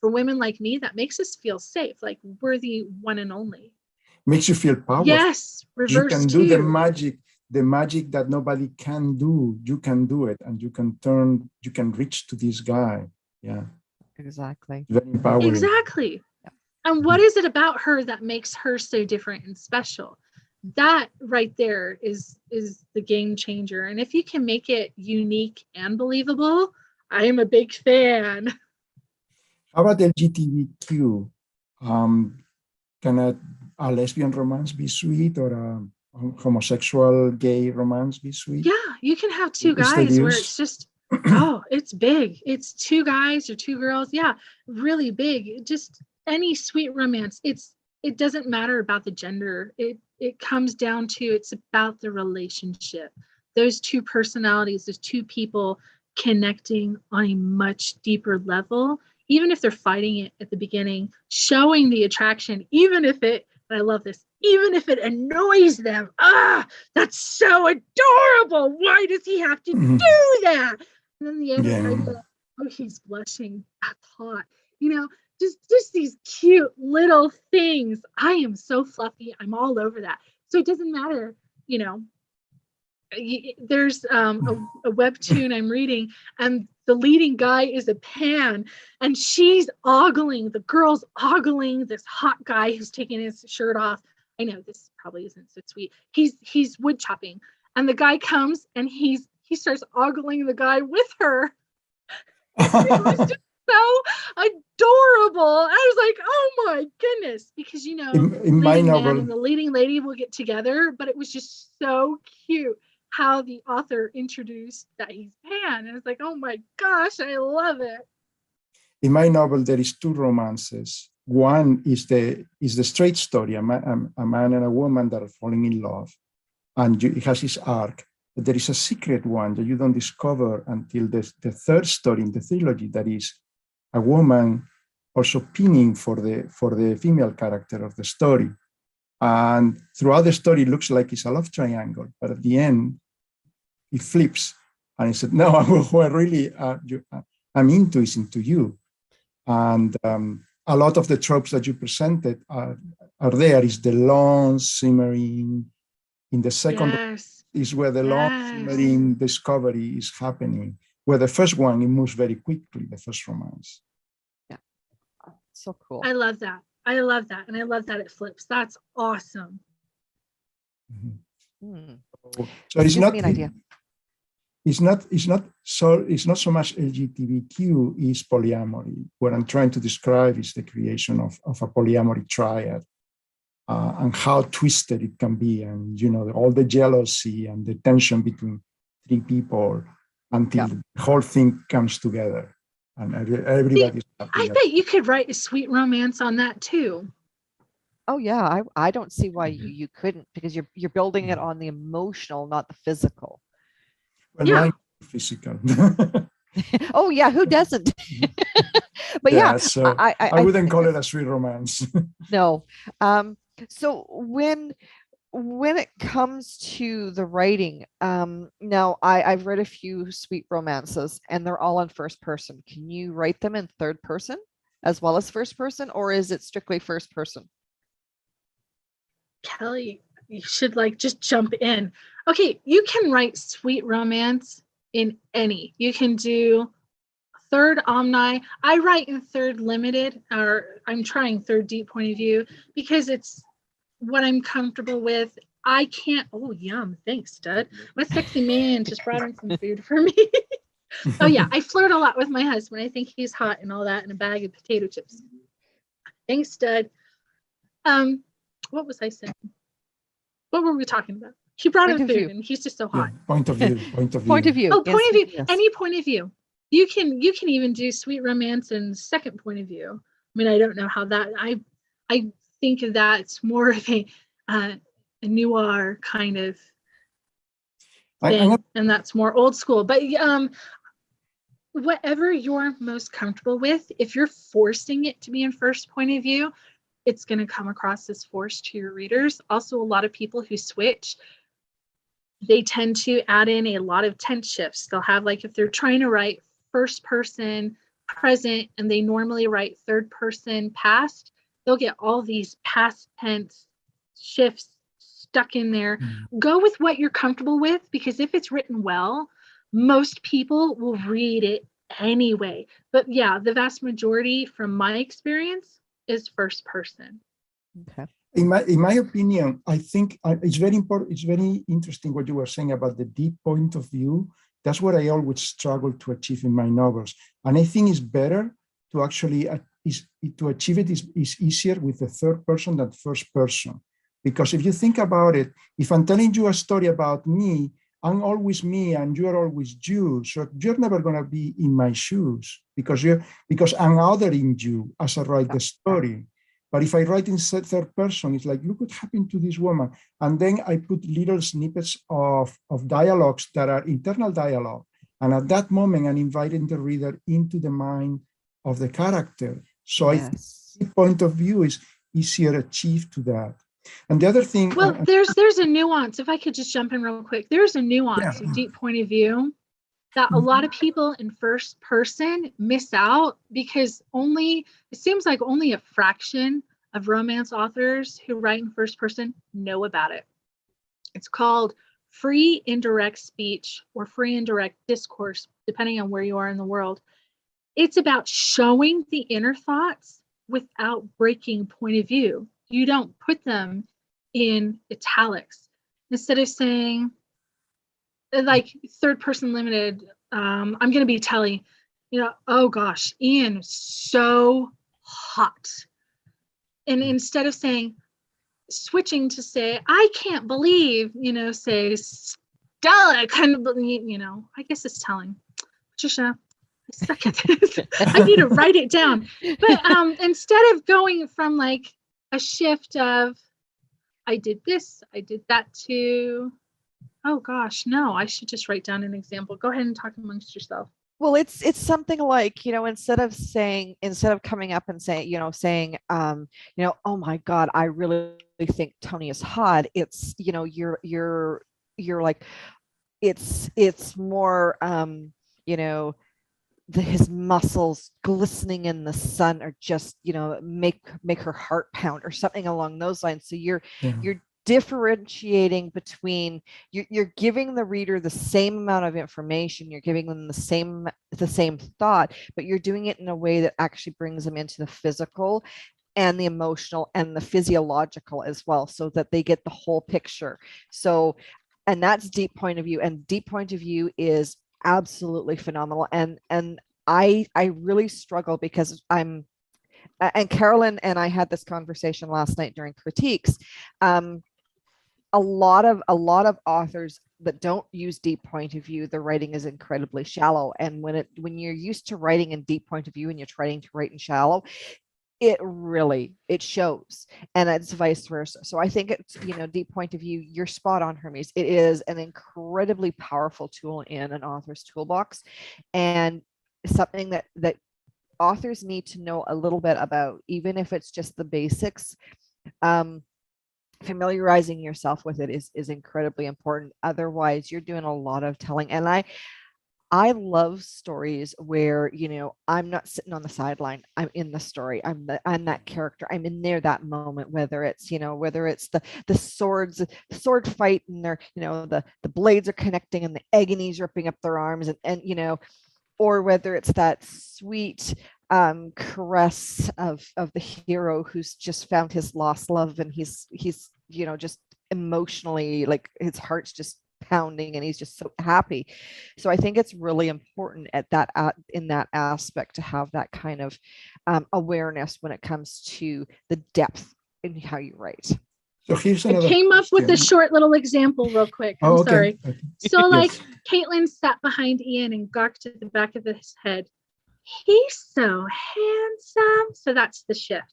for women like me, that makes us feel safe. Like, we're the one and only. Makes you feel powerful. Yes, reverse you can do too. the magic that nobody can do. You can do it, and you can reach to this guy. Yeah, exactly. Very empowering. Exactly. And what is it about her that makes her so different and special? That right there is the game changer. And if you can make it unique and believable, I am a big fan. How about LGBTQ? Can a lesbian romance be sweet, or a homosexual gay romance be sweet? Yeah, you can have two guys where it's just, oh, it's big. It's two guys or two girls. Yeah, really big. Just any sweet romance. It doesn't matter about the gender. It comes down to, it's about the relationship. Those two personalities, those two people connecting on a much deeper level, even if they're fighting it at the beginning, showing the attraction, even if it, and I love this, even if it annoys them. That's so adorable. Why does he have to do that? And then the end, oh, he's blushing. That's hot. You know, just these cute little things. I am so fluffy. I'm all over that. So it doesn't matter, you know. There's a webtoon I'm reading, and the leading guy is a pan, and she's ogling, the girl's ogling this hot guy who's taking his shirt off. I know this probably isn't so sweet. He's wood chopping, and the guy comes and he starts ogling the guy with her. It was just so adorable. I was like, oh my goodness, because you know, in my leading novel, man and the leading lady will get together, but it was just so cute how the author introduced that he's pan, and it's like, oh my gosh, I love it. In my novel, there is two romances. One is the straight story, a man and a woman that are falling in love, and it has its arc. But there is a secret one that you don't discover until the third story in the trilogy, that is a woman also pinning for the female character of the story. And throughout the story, it looks like it's a love triangle, but at the end, it flips. And he said, no, who I really I'm into is into you. And a lot of the tropes that you presented are there. Is the long simmering. In the second is where the long simmering discovery is happening. Where the first one, it moves very quickly, the first romance. Yeah. So cool. I love that. I love that. And I love that it flips. That's awesome. So it's Gives not me an idea. it's not so much LGBTQ, it's polyamory. What I'm trying to describe is the creation of a polyamory triad, and how twisted it can be, and all the jealousy and the tension between three people until the whole thing comes together and everybody's happy. I bet you could write a sweet romance on that too. Oh yeah, I don't see why you couldn't, because you're building it on the emotional, not the physical. Well, Yeah. mine is physical. Oh yeah, who doesn't? But so I wouldn't call it a sweet romance. No. So when it comes to the writing, now I've read a few sweet romances and they're all in first person. Can you write them in third person as well as first person, or is it strictly first person? Kelly, you should just jump in. Okay, you can write sweet romance in any. You can do third omni. I write in third limited, or I'm trying third deep point of view because it's what I'm comfortable with. I can't. Oh, yum. Thanks, stud. My sexy man just brought in some food for me. Oh, yeah. I flirt a lot with my husband. I think he's hot and all that in a bag of potato chips. Thanks, stud. What was I saying? What were we talking about? He brought in food and he's just so hot. Point of view. Point of view. Oh, point of view. Yes. Any point of view. You can even do sweet romance in second point of view. I mean, I don't know how that. I think that's more of a noir kind of thing, and that's more old school. But whatever you're most comfortable with, if you're forcing it to be in first point of view, it's going to come across as forced to your readers. Also, a lot of people who switch, they tend to add in a lot of tense shifts. They'll have, if they're trying to write first person present and they normally write third person past, they'll get all these past tense shifts stuck in there. Go with what you're comfortable with, because if it's written well, most people will read it anyway. But yeah, the vast majority from my experience is first person. Okay. In my opinion, I think it's very important. It's very interesting what you were saying about the deep point of view. That's what I always struggle to achieve in my novels. And I think it's better to actually, to achieve it is easier with the third person than first person. Because if you think about it, if I'm telling you a story about me, I'm always me and you're always you. So you're never going to be in my shoes because I'm othering you as I write the story. But if I write in third person, it's like, look what happened to this woman. And then I put little snippets of dialogues that are internal dialogue. And at that moment, I'm inviting the reader into the mind of the character. So I think the point of view is easier achieved to that. And the other thing... Well, there's a nuance. If I could just jump in real quick. There's a nuance of deep point of view that a lot of people in first person miss out, because it seems like only a fraction of romance authors who write in first person know about it. It's called free indirect speech or free indirect discourse, depending on where you are in the world. It's about showing the inner thoughts without breaking point of view. You don't put them in italics. Instead of saying, third person limited, I'm going to be telling, oh gosh, Ian is so hot. And instead of switching to say, I can't believe, say, Stella, kind of, I guess it's telling. Patricia, I suck at this. I need to write it down. But instead of going from a shift of, I did this, I did that too. Oh gosh, no, I should just write down an example. Go ahead and talk amongst yourself. Well, it's something like, instead of coming up and saying, oh my God, I really think Tony is hot. It's, you're like, it's more, his muscles glistening in the sun, or just, make her heart pound or something along those lines. So you're differentiating between, you're giving the reader the same amount of information, you're giving them the same thought, but you're doing it in a way that actually brings them into the physical and the emotional and the physiological as well, so that they get the whole picture. So, and that's deep point of view, and deep point of view is absolutely phenomenal. And I really struggle because and Carolyn and I had this conversation last night during critiques. A lot of authors that don't use deep point of view, the writing is incredibly shallow. And when you're used to writing in deep point of view and you're trying to write in shallow, it shows, and it's vice versa. So I think it's, deep point of view, you're spot on, Hermes. It is an incredibly powerful tool in an author's toolbox, and something that authors need to know a little bit about, even if it's just the basics. Familiarizing yourself with it is incredibly important. Otherwise, you're doing a lot of telling. And I love stories where, I'm not sitting on the sideline. I'm in the story. I'm that character. I'm in there that moment, whether it's the sword fight, and they're, the blades are connecting and the agony's ripping up their arms, and or whether it's that sweet caress of the hero who's just found his lost love, and he's just emotionally, like, his heart's just pounding and he's just so happy. So I think it's really important in that aspect to have that kind of awareness when it comes to the depth in how you write. So here's I another came up with a question. short little example real quick. I'm Oh, okay. sorry. Okay. So like Yes. Caitlin sat behind Ian and gawked at the back of his head. He's so handsome. So that's the shift.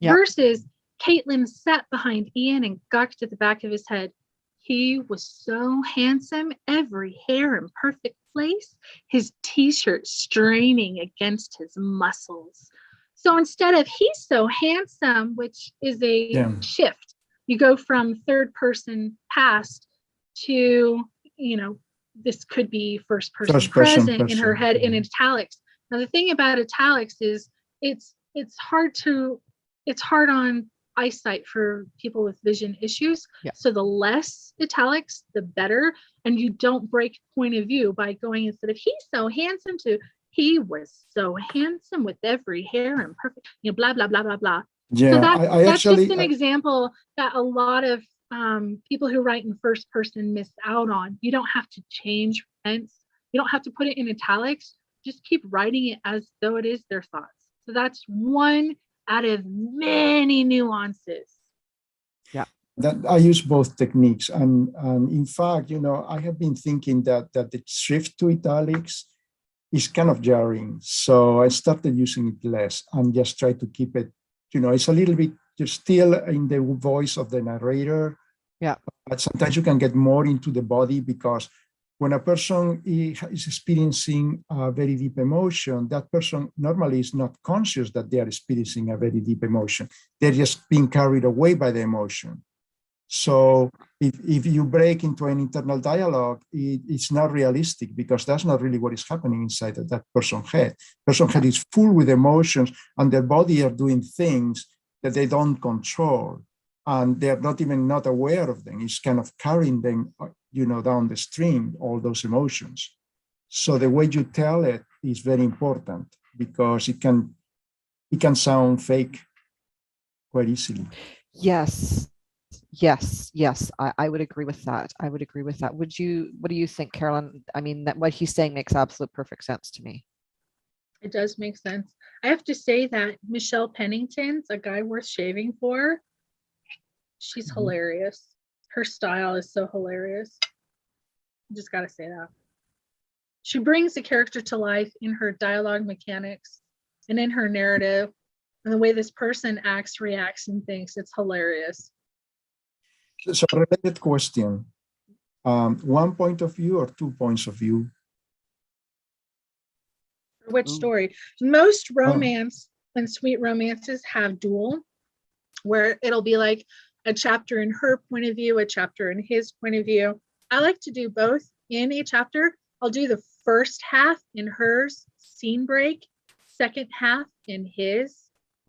Yep. Versus Caitlin sat behind Ian and gawked at the back of his head. He was so handsome, every hair in perfect place, his t-shirt straining against his muscles. So instead of he's so handsome, which is a shift, you go from third person past to, this could be first person present in her head in italics. Now, the thing about italics is it's hard on eyesight for people with vision issues. Yeah. So the less italics, the better. And you don't break point of view by going, instead of he's so handsome, to he was so handsome with every hair and perfect, blah, blah, blah, blah, blah. Yeah, so that's just an example that a lot of people who write in first person miss out on. You don't have to change tense. You don't have to put it in italics. Just keep writing it as though it is their thoughts. So that's one out of many nuances. Yeah. That I use both techniques, and in fact, I have been thinking that the shift to italics is kind of jarring. So I started using it less and just try to keep it, it's a little bit just still in the voice of the narrator. Yeah. But sometimes you can get more into the body, because when a person is experiencing a very deep emotion, that person normally is not conscious that they are experiencing a very deep emotion. They're just being carried away by the emotion. So if you break into an internal dialogue, it's not realistic, because that's not really what is happening inside of that person's head. Person's head is full with emotions, and their body are doing things that they don't control, and they're not aware of them. It's kind of carrying them, down the stream, all those emotions. So the way you tell it is very important, because it can sound fake quite easily. Yes. I would agree with that. What do you think, Carolyn? I mean, that what he's saying makes absolute perfect sense to me. It does make sense. I have to say that Michelle Pennington's A Guy Worth Shaving For. She's hilarious. Her style is so hilarious. Just got to say that. She brings the character to life in her dialogue mechanics and in her narrative, and the way this person acts, reacts, and thinks. It's hilarious. So, a related question. One point of view or 2 points of view? Which story? Most romance and sweet romances have dual, where it'll be like a chapter in her point of view, a chapter in his point of view. I like to do both in a chapter. I'll do the first half in hers, scene break, second half in his,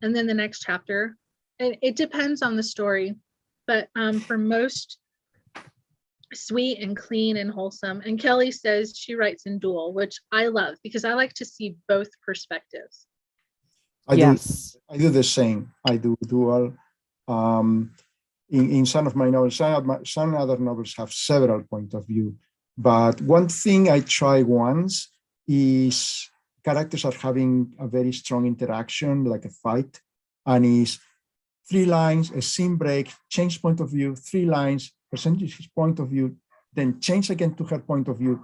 and then the next chapter. And it depends on the story. but for most sweet and clean and wholesome. And Kelly says she writes in dual, which I love because I like to see both perspectives. Yes. I do the same. I do dual. In some of my novels, some other novels have several points of view. But one thing I try once is characters are having a very strong interaction, like a fight, and is 3 lines, a scene break, change point of view, 3 lines, present his point of view, then change again to her point of view,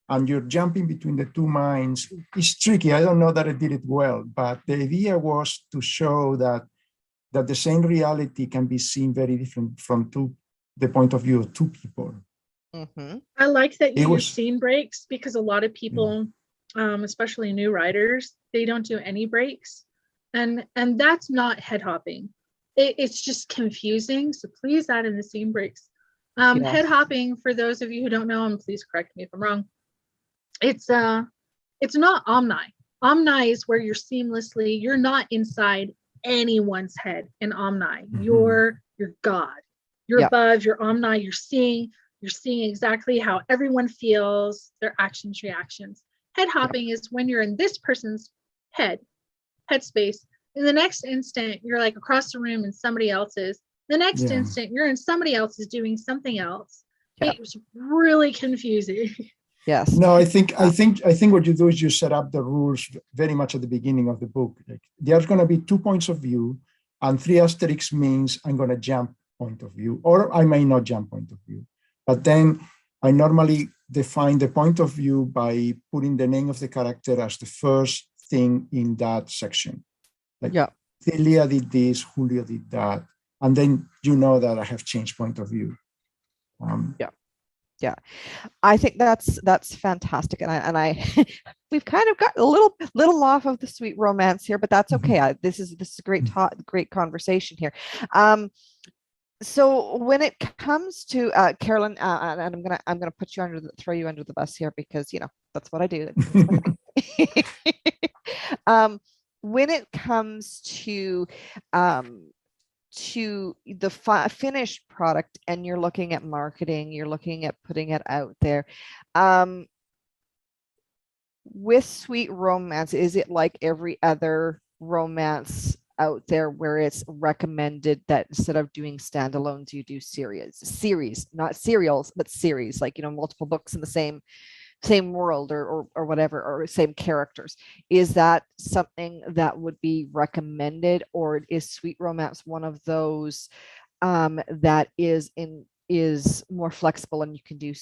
and you're jumping between the 2 minds. It's tricky. I don't know that I did it well, but the idea was to show that the same reality can be seen very different from the point of view of 2 people. Mm-hmm. I like that you use scene breaks because a lot of people, especially new writers, they don't do any breaks, and that's not head hopping. It's just confusing. So please add in the scene breaks. Yes. Head hopping, for those of you who don't know, and please correct me if I'm wrong, it's not omni. Omni is where you're not inside anyone's head in omni. You're God. You're above, you're omni, you're seeing exactly how everyone feels, their actions, reactions. Head hopping is when you're in this person's headspace. In the next instant, you're like across the room in somebody else's. The next instant, you're in somebody else's doing something else. It was really confusing. Yes. No, I think what you do is you set up the rules very much at the beginning of the book. Like, there's going to be 2 points of view, and 3 asterisks means I'm going to jump point of view, or I may not jump point of view. But then I normally define the point of view by putting the name of the character as the first thing in that section. Like, Celia did this, Julio did that, and then you know that I have changed point of view. Yeah, I think that's fantastic, and I we've kind of got a little off of the sweet romance here, but that's okay. This is a great conversation here. So when it comes to Carolyn, and I'm gonna throw you under the bus here because that's what I do. When it comes to the finished product and you're looking at marketing, you're looking at putting it out there, with sweet romance, is it like every other romance out there where it's recommended that instead of doing standalones you do series, not serials but series, like multiple books in the same world or whatever, or same characters? Is that something that would be recommended, or is sweet romance one of those that is more flexible and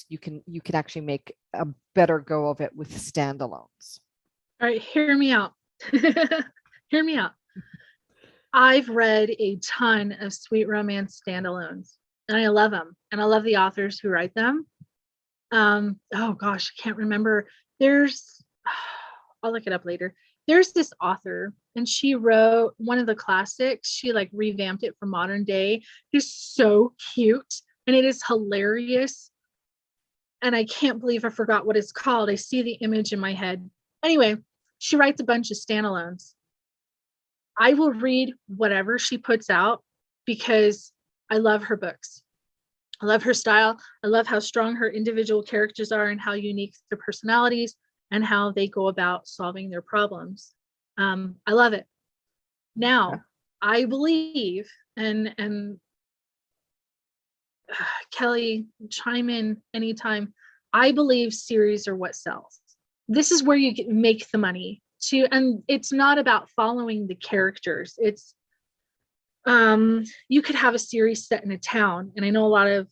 you can actually make a better go of it with standalones? All right, hear me out. Hear me out. I've read a ton of sweet romance standalones, and I love them, and I love the authors who write them. Oh gosh, I can't remember. I'll look it up later. There's this author, and she wrote one of the classics. She like revamped it for modern day. It's so cute, and it is hilarious. And I can't believe I forgot what it's called. I see the image in my head. Anyway, she writes a bunch of standalones. I will read whatever she puts out because I love her books. I love her style. I love how strong her individual characters are and how unique their personalities and how they go about solving their problems. I love it. Now, I believe, and Kelly, chime in anytime. I believe series are what sells. This is where you make the money too, and it's not about following the characters. It's you could have a series set in a town, and I know a lot of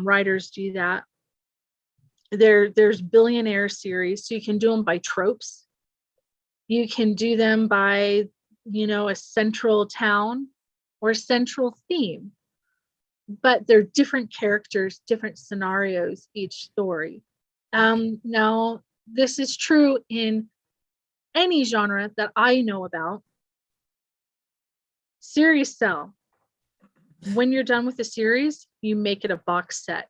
writers do that. There's billionaire series, so you can do them by tropes. You can do them by a central town or a central theme, but they're different characters, different scenarios each story. Now this is true in any genre that I know about. Series sell. When you're done with the series, you make it a box set,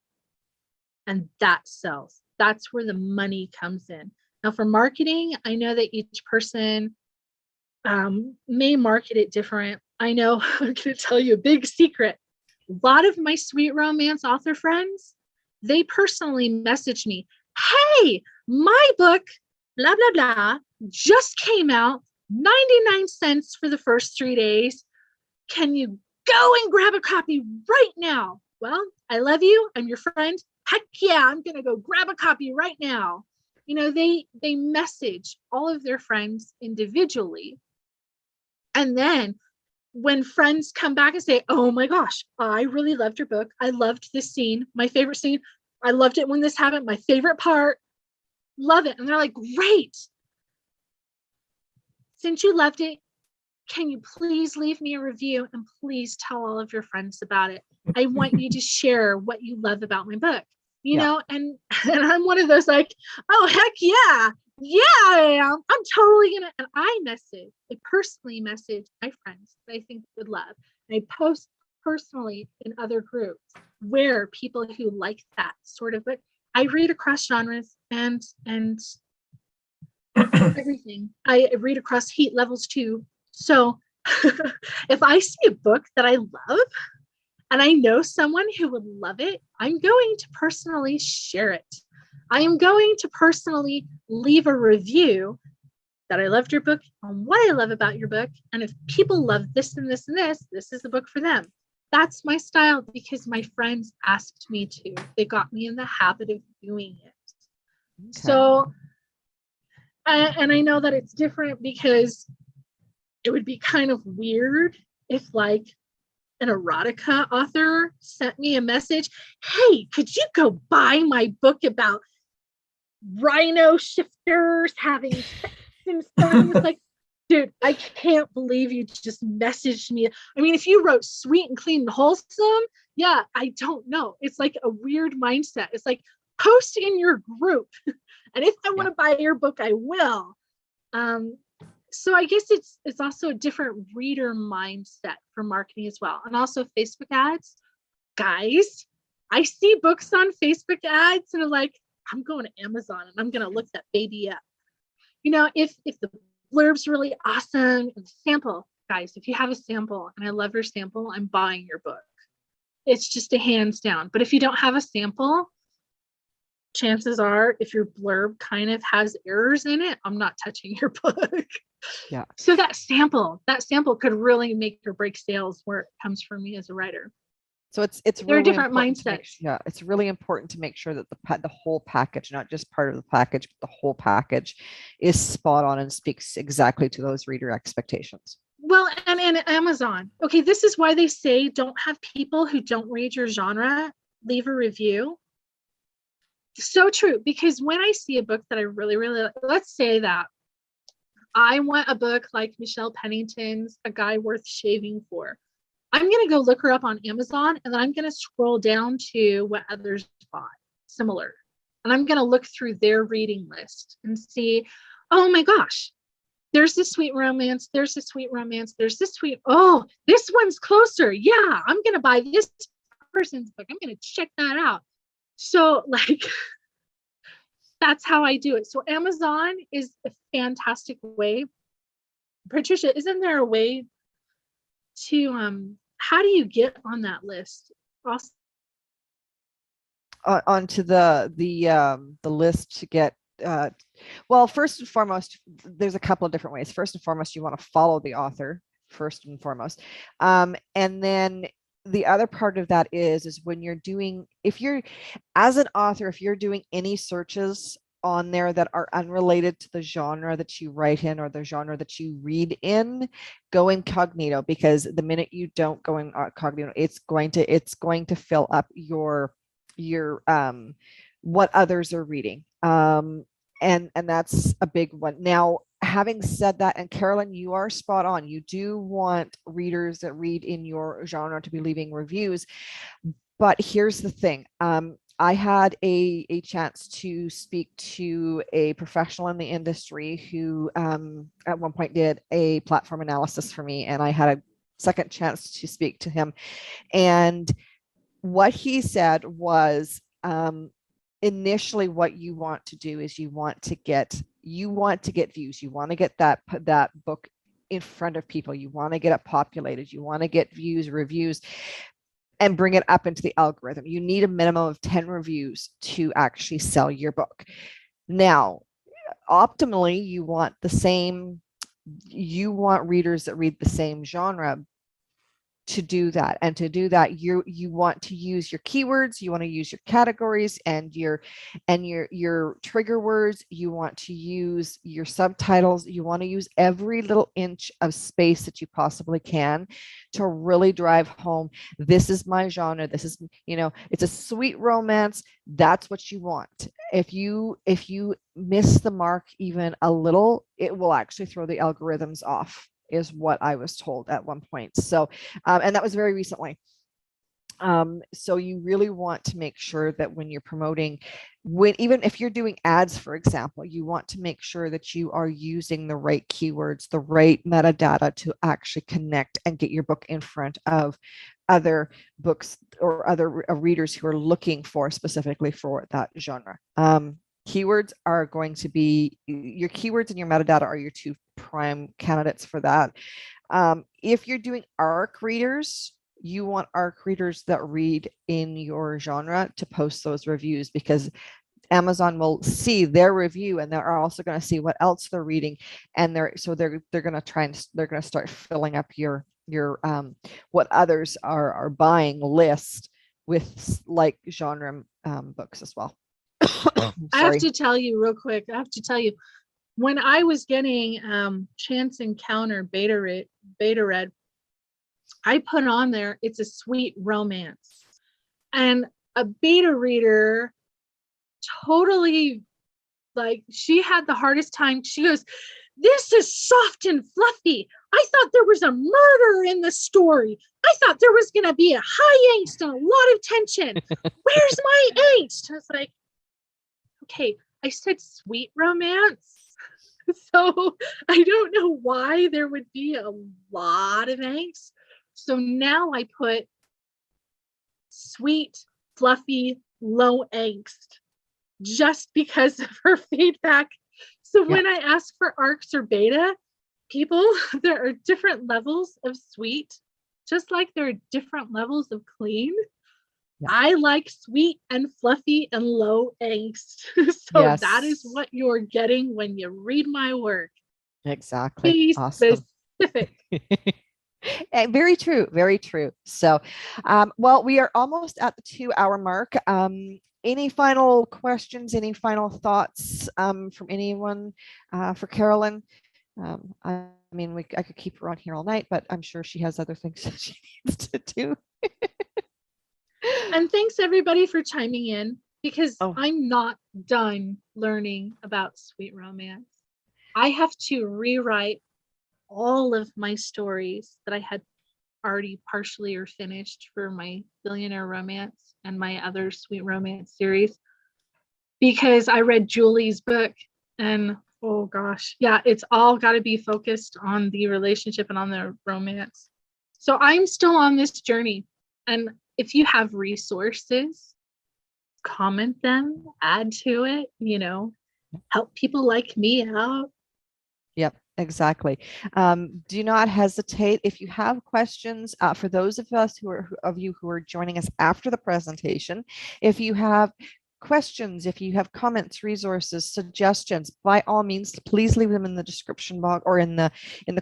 and that sells. That's where the money comes in. Now for marketing, I know that each person may market it different. I know, I'm going to tell you a big secret. A lot of my sweet romance author friends, they personally message me, hey, my book, blah, blah, blah, just came out, 99 cents for the first 3 days. Can you go and grab a copy right now? Well, I love you. I'm your friend. Heck yeah, I'm going to go grab a copy right now. You know, they message all of their friends individually. And then when friends come back and say, oh my gosh, I really loved your book. I loved this scene. My favorite scene. I loved it when this happened. My favorite part. Love it. And they're like, great. Since you loved it, can you please leave me a review and please tell all of your friends about it? I want you to share what you love about my book, you know, and I'm one of those like, oh, heck yeah. Yeah, I am. I'm totally gonna, and I personally message my friends that I think would love. And I post personally in other groups where people who like that sort of book, I read across genres and everything. I read across heat levels too. So if I see a book that I love and I know someone who would love it, I'm going to personally share it. I am going to personally leave a review that I loved your book and what I love about your book. And if people love this and this and this is the book for them. That's my style because my friends asked me to. They got me in the habit of doing it. Okay. So, and I know that it's different because it would be kind of weird if like an erotica author sent me a message, hey, could you go buy my book about rhino shifters having sex and stuff? It's like, dude, I can't believe you just messaged me. I mean, if you wrote sweet and clean and wholesome, yeah, I don't know. It's like a weird mindset. It's like post in your group. And if I want to buy your book, I will. So I guess it's also a different reader mindset for marketing as well. And also Facebook ads. Guys, I see books on Facebook ads and I'm like, I'm going to Amazon and I'm going to look that baby up. You know, if the blurb's really awesome and the sample, guys, if you have a sample and I love your sample, I'm buying your book. It's just a hands down. But if you don't have a sample, chances are if your blurb kind of has errors in it, I'm not touching your book. Yeah. So that sample could really make or break sales where it comes from me as a writer. So it's there really are different mindsets. It's really important to make sure that the whole package, not just part of the package, but the whole package is spot on and speaks exactly to those reader expectations. Well, and Amazon. Okay, this is why they say don't have people who don't read your genre leave a review. So true, because when I see a book that I really, really like, let's say that I want a book like Michelle Pennington's A Guy Worth Shaving For. I'm going to go look her up on Amazon and then I'm going to scroll down to what others bought similar. And I'm going to look through their reading list and see, oh my gosh, there's this sweet romance. There's this sweet romance. There's this sweet, oh, this one's closer. Yeah, I'm going to buy this person's book. I'm going to check that out. So like, that's how I do it. So Amazon is a fantastic way. Patricia, isn't there a way to, how do you get on that list? Also, onto the list to get, well, first and foremost, there's a couple of different ways. First and foremost, you want to follow the author first and foremost. And then the other part of that is when you're doing, if you're, as an author, if you're doing any searches on there that are unrelated to the genre that you write in or the genre that you read in, go incognito, because the minute you don't go incognito, it's going to fill up your what others are reading. And that's a big one. Now, having said that, and Carolyn, you are spot on. You do want readers that read in your genre to be leaving reviews. But here's the thing. I had a chance to speak to a professional in the industry who at one point did a platform analysis for me, and I had a second chance to speak to him. And what he said was, initially what you want to do is you want to get views. You want to get that book in front of people. You want to get it populated. You want to get views, reviews. and bring it up into the algorithm. You need a minimum of 10 reviews to actually sell your book. Now, optimally, you want readers that read the same genre to do that. And to do that, you want to use your keywords, you want to use your categories and your trigger words, you want to use your subtitles, you want to use every little inch of space that you possibly can to really drive home, this is my genre, this is, it's a sweet romance, that's what you want. If you miss the mark even a little, it will actually throw the algorithms off, is what I was told at one point. So, and that was very recently. So you really want to make sure that when you're promoting, even if you're doing ads, for example, you want to make sure that you are using the right keywords, the right metadata to actually connect and get your book in front of other books or other readers who are looking for specifically for that genre. Keywords are going to be, your keywords and your metadata are your two prime candidates for that. If you're doing ARC readers, you want ARC readers that read in your genre to post those reviews, because Amazon will see their review and they're also going to see what else they're reading, and they're going to try and they're going to start filling up your what others are buying list with like genre books as well. I have to tell you real quick. When I was getting Chance Encounter beta read, I put on there, it's a sweet romance. And a beta reader totally, like, she had the hardest time. She goes, this is soft and fluffy. I thought there was a murder in the story. I thought there was going to be a high angst and a lot of tension. Where's my angst? I was like, okay, I said sweet romance. So I don't know why there would be a lot of angst. So now I put sweet, fluffy, low angst, just because of her feedback. So when I ask for ARCs or beta, people, there are different levels of sweet, just like there are different levels of clean. I like sweet and fluffy and low angst. So that is what you're getting when you read my work. Exactly. Be awesome. Specific. Very true. Very true. So, well, we are almost at the 2-hour mark. Any final questions? Any final thoughts from anyone for Carolyn? I mean, I could keep her on here all night, but I'm sure she has other things that she needs to do. And thanks everybody for chiming in, because I'm not done learning about sweet romance. I have to rewrite all of my stories that I had already partially or finished for my Billionaire Romance and my other sweet romance series, because I read Julie's book and oh gosh, yeah, it's all got to be focused on the relationship and on the romance. So I'm still on this journey, and if you have resources, comment them, add to it, help people like me out. Yep, exactly. Do not hesitate. If you have questions, for those of you who are joining us after the presentation, if you have questions, if you have comments, resources, suggestions, by all means, please leave them in the description box or in the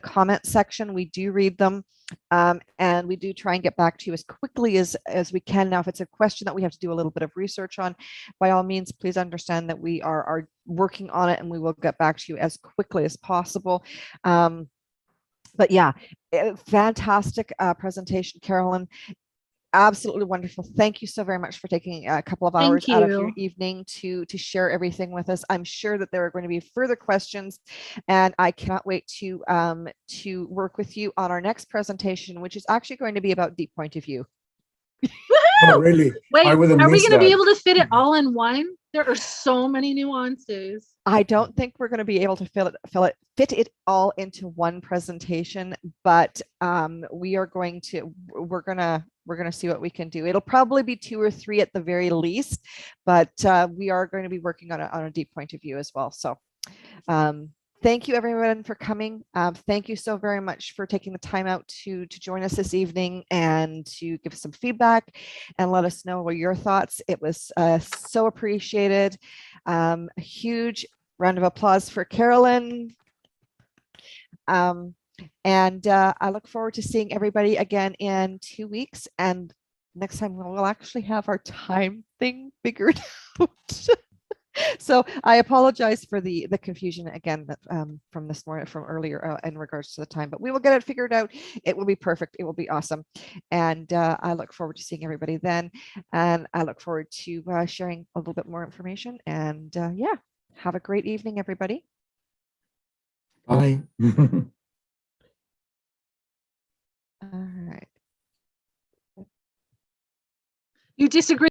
comment section. We do read them, and we do try and get back to you as quickly as we can. Now, if it's a question that we have to do a little bit of research on, by all means, please understand that we are working on it, and we will get back to you as quickly as possible. But yeah, fantastic presentation, Carolyn. Absolutely wonderful. Thank you so very much for taking a couple of hours out of your evening to share everything with us. I'm sure that there are going to be further questions, and I cannot wait to work with you on our next presentation, which is actually going to be about deep point of view. Oh, really? Wait, are we going to be able to fit it all in one? There are so many nuances. I don't think we're going to be able to fit it all into one presentation, but we're going to see what we can do. It'll probably be 2 or 3 at the very least, but we are going to be working on a deep point of view as well. So Thank you everyone for coming. Thank you so very much for taking the time out to join us this evening and to give us some feedback and let us know what your thoughts. It was so appreciated. A huge round of applause for Carolyn. And I look forward to seeing everybody again in 2 weeks. And next time we'll actually have our time thing figured out. So I apologize for the confusion again from this morning, from earlier in regards to the time, but we will get it figured out. It will be perfect. It will be awesome. And I look forward to seeing everybody then. And I look forward to sharing a little bit more information. And yeah, have a great evening, everybody. Bye. All right. You disagree.